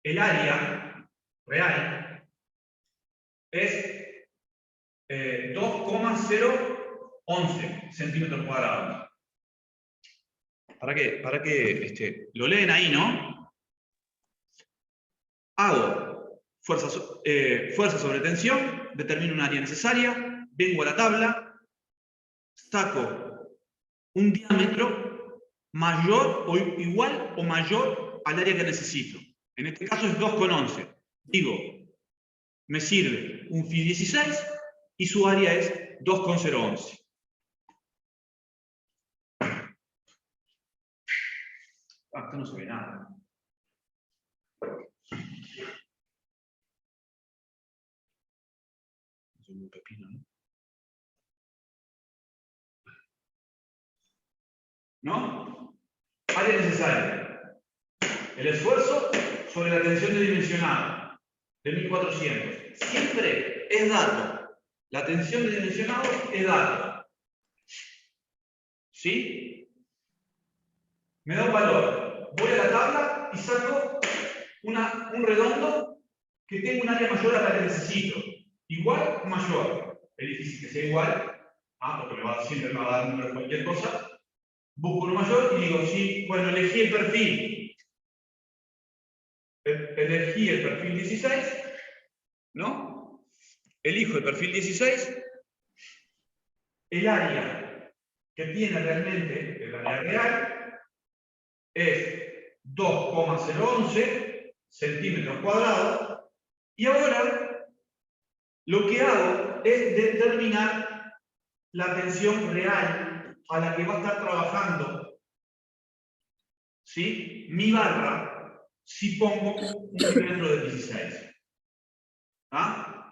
el área real es 2,011 centímetros cuadrados. ¿Para qué? Lo leen ahí, ¿no? Hago fuerza sobre tensión, determino un área necesaria, vengo a la tabla, saco un diámetro mayor o igual o mayor al área que necesito. En este caso es 2,11. Digo, me sirve un Fi 16 y su área es 2,011. Acá no se ve nada. Es un pepino, ¿no? ¿No? Área necesaria. El esfuerzo sobre la tensión de dimensionado de 1400. Siempre es dato. La tensión de dimensionado es dato. ¿Sí? Me da un valor. Voy a la tabla y saco un redondo que tenga un área mayor a la que necesito. Igual o mayor. Es difícil que sea igual, porque siempre me va a dar un número de cualquier cosa. Busco uno mayor y digo, sí, bueno, elegí el perfil. Elegí el perfil 16, ¿no? Elijo el perfil 16. El área que tiene realmente, el área real, es 2,011 centímetros cuadrados. Y ahora lo que hago es determinar la tensión real a la que va a estar trabajando, ¿sí? Mi barra, si pongo un diámetro de 16.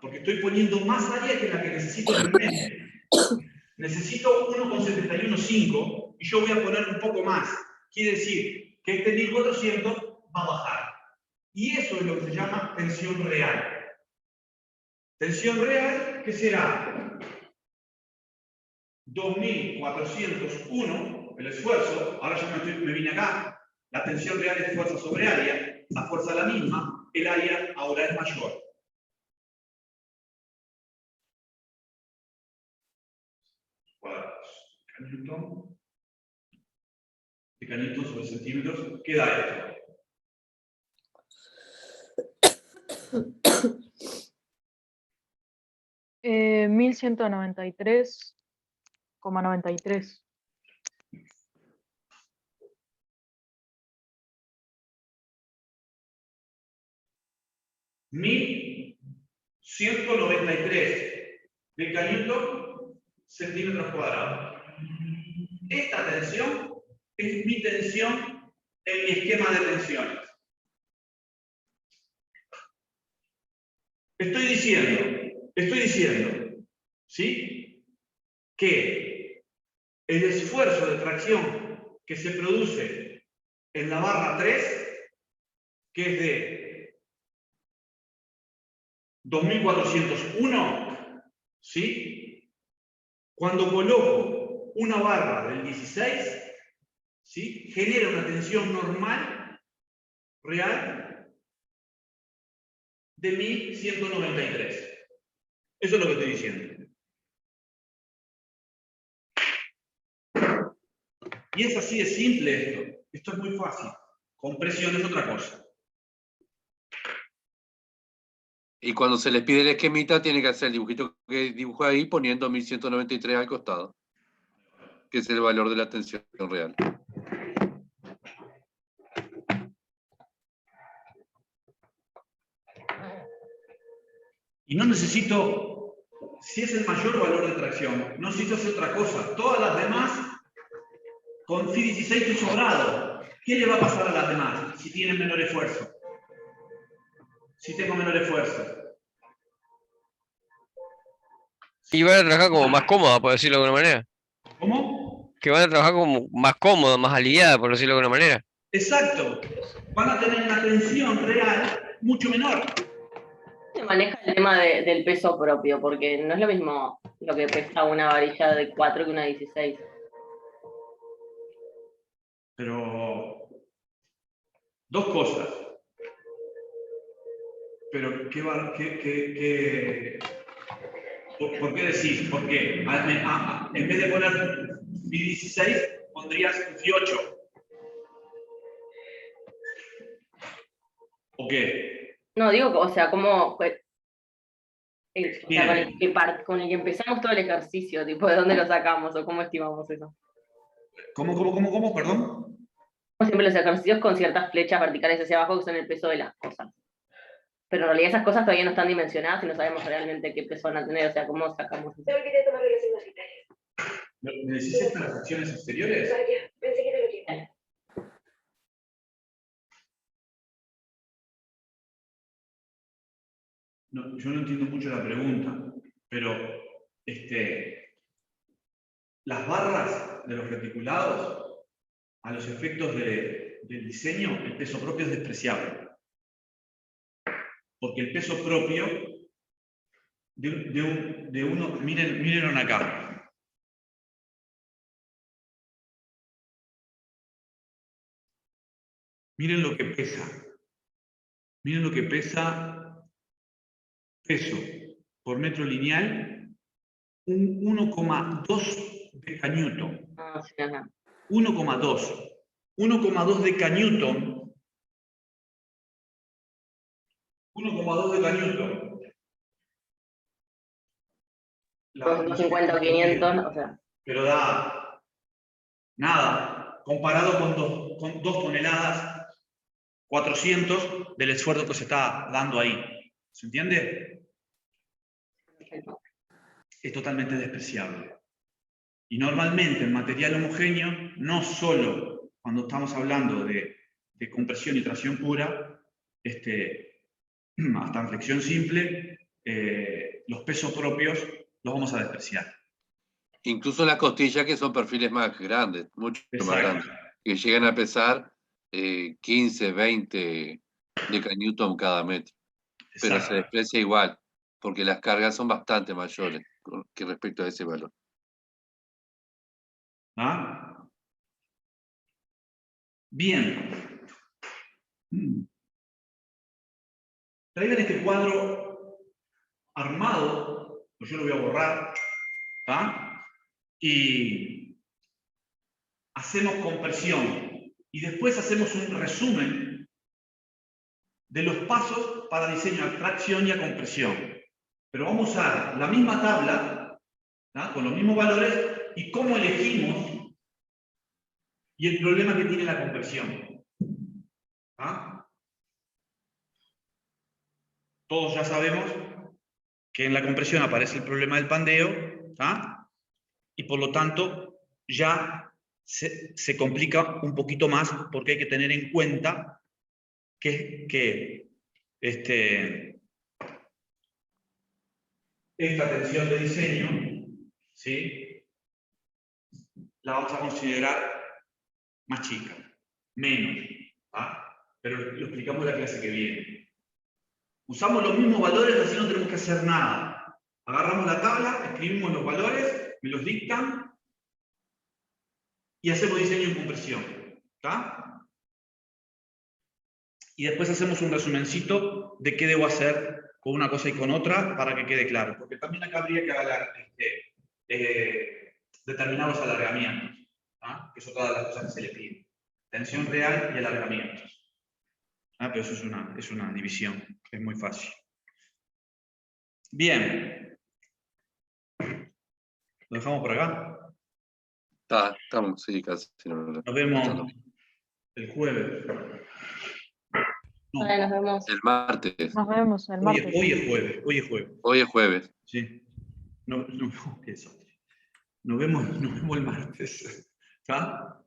Porque estoy poniendo más área que la que necesito realmente. Necesito 1,715 y yo voy a poner un poco más. Quiere decir que este 1400 va a bajar. Y eso es lo que se llama tensión real. Tensión real, que será 2401, el esfuerzo. Ahora ya me vine acá. La tensión real es fuerza sobre área. La fuerza es la misma. El área ahora es mayor. Cuadrados. De Newton sobre centímetros, ¿qué da esto? Eh, 1193,93. $1.193 Newton centímetros cuadrados. Esta tensión es mi tensión en mi esquema de tensiones. Estoy diciendo, ¿sí? que el esfuerzo de tracción que se produce en la barra 3, que es de 2401, ¿sí? Cuando coloco una barra del 16, ¿sí? Genera una tensión normal, real, de 1193. Eso es lo que estoy diciendo. Y es así de simple esto. Esto es muy fácil. Compresión es otra cosa. Y cuando se les pide el esquemita, tiene que hacer el dibujito que dibujó ahí poniendo 1193 al costado, que es el valor de la tensión real. Y no necesito, si es el mayor valor de tracción, no necesito hacer otra cosa. Todas las demás, con Phi 16 estoy sobrado. ¿Qué le va a pasar a las demás si tienen menor esfuerzo? Si tengo menor esfuerzo. Y van a trabajar como más cómoda, por decirlo de alguna manera. ¿Cómo? Que van a trabajar como más cómoda, más aliviada, por decirlo de alguna manera. Exacto. Van a tener una tensión real mucho menor. Se maneja el tema del peso propio, porque no es lo mismo lo que pesa una varilla de 4 que una 16. Pero, dos cosas. Pero, ¿por qué decís? ¿Por qué? En vez de poner Phi 16, pondrías Phi 8. ¿O qué? No, digo, o sea, como... o sea, Bien. con el que empezamos todo el ejercicio, tipo, ¿de dónde lo sacamos o cómo estimamos eso? ¿Cómo? Perdón. Siempre los ejercicios con ciertas flechas verticales hacia abajo que son el peso de las cosas. Pero en realidad esas cosas todavía no están dimensionadas y no sabemos realmente qué peso van a tener, o sea, cómo sacamos eso. Te olvidé tomar relaciones sanitarias. ¿Me decís esto en las acciones exteriores? Vaya, pensé que te lo quería. No, yo no entiendo mucho la pregunta, pero las barras de los reticulados, a los efectos del diseño, el peso propio es despreciable. Porque el peso propio de uno, miren acá. Miren lo que pesa. Miren lo que pesa peso por metro lineal, un 1,2 decanewton. Ah, sí, ajá. 1,2. 1,2 decanewton. 1,2 decanewton. 250 o 500, o sea. Pero da nada, comparado con 2 toneladas, 400 del esfuerzo que se está dando ahí. ¿Se entiende? Es totalmente despreciable. Y normalmente en material homogéneo, no solo cuando estamos hablando de compresión y tracción pura, hasta en flexión simple, los pesos propios los vamos a despreciar. Incluso las costillas, que son perfiles más grandes, mucho más grandes, que llegan a pesar 15, 20 decanewton cada metro. Pero Exacto. se desprecia igual, porque las cargas son bastante mayores que respecto a ese valor. ¿Ah? Bien. Traigan este cuadro armado, pues yo lo voy a borrar, ¿tá? Y hacemos compresión. Y después hacemos un resumen de los pasos para diseño a tracción y a compresión. Pero vamos a usar la misma tabla, ¿tá? Con los mismos valores, y cómo elegimos y el problema que tiene la compresión. ¿Ah? Todos ya sabemos que en la compresión aparece el problema del pandeo, ¿ah? Y por lo tanto ya se complica un poquito más porque hay que tener en cuenta que esta tensión de diseño, ¿sí? la vamos a considerar más chica, menos. Pero lo explicamos en la clase que viene. Usamos los mismos valores, así no tenemos que hacer nada. Agarramos la tabla, escribimos los valores, me los dictan y hacemos diseño en compresión. ¿Está? Y después hacemos un resumencito de qué debo hacer con una cosa y con otra para que quede claro. Porque también acá habría que determinar los alargamientos, que son todas las cosas que se le piden. Tensión real y alargamientos. Pero eso es una división, es muy fácil. Bien. ¿Lo dejamos por acá? Estamos, sí, casi. Nos vemos el jueves. No, Vale, nos vemos. El martes. Nos vemos el martes. hoy es jueves. Hoy es jueves. Sí. Qué desastre. Nos vemos el martes. ¿Está?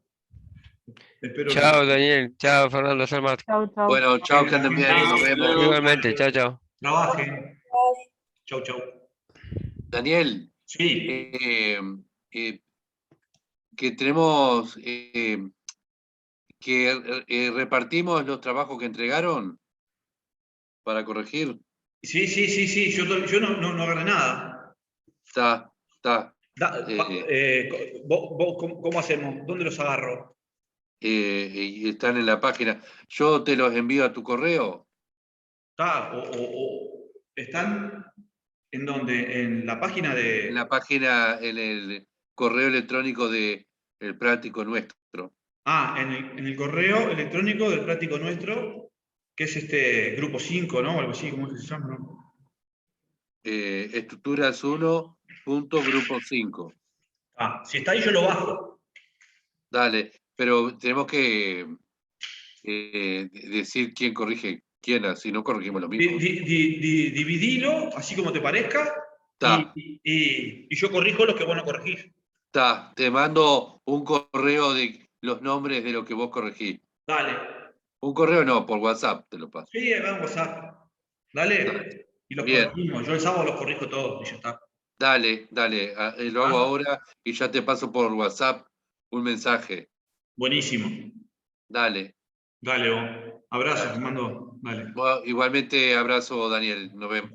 Espero Chao, Daniel. Chao, Fernando. Hasta el martes. Chau, chau. Bueno, chao, que anden bien. Nos vemos. Igualmente. Chao, chao. Trabajen. Chau, chau. Daniel, Sí. que tenemos que repartimos los trabajos que entregaron para corregir. Sí. Yo no agarré nada. Está. ¿Cómo hacemos? ¿Dónde los agarro? Y están en la página. Yo te los envío a tu correo. ¿Está? ¿Están en dónde? ¿En la página de...? En la página, en el correo electrónico de El Práctico Nuestro. En el correo electrónico del Práctico Nuestro, que es grupo 5, ¿no? O algo así, ¿cómo es que se llama? ¿No? Estructuras 1.grupo 5. Si está ahí yo lo bajo. Dale, pero tenemos que decir quién corrige quién, así no corregimos lo mismo. Dividilo, así como te parezca, y yo corrijo los que vos no corregís. Te mando un correo de los nombres de lo que vos corregís. Dale. Un correo no, por WhatsApp te lo paso. Sí, va en WhatsApp. Dale. Y los corregimos. Yo el sábado los corrijo todos y ya está. Dale, lo hago ahora y ya te paso por WhatsApp un mensaje. Buenísimo. Dale. Dale, vos. Abrazo, te mando. Dale. Igualmente, abrazo, Daniel. Nos vemos.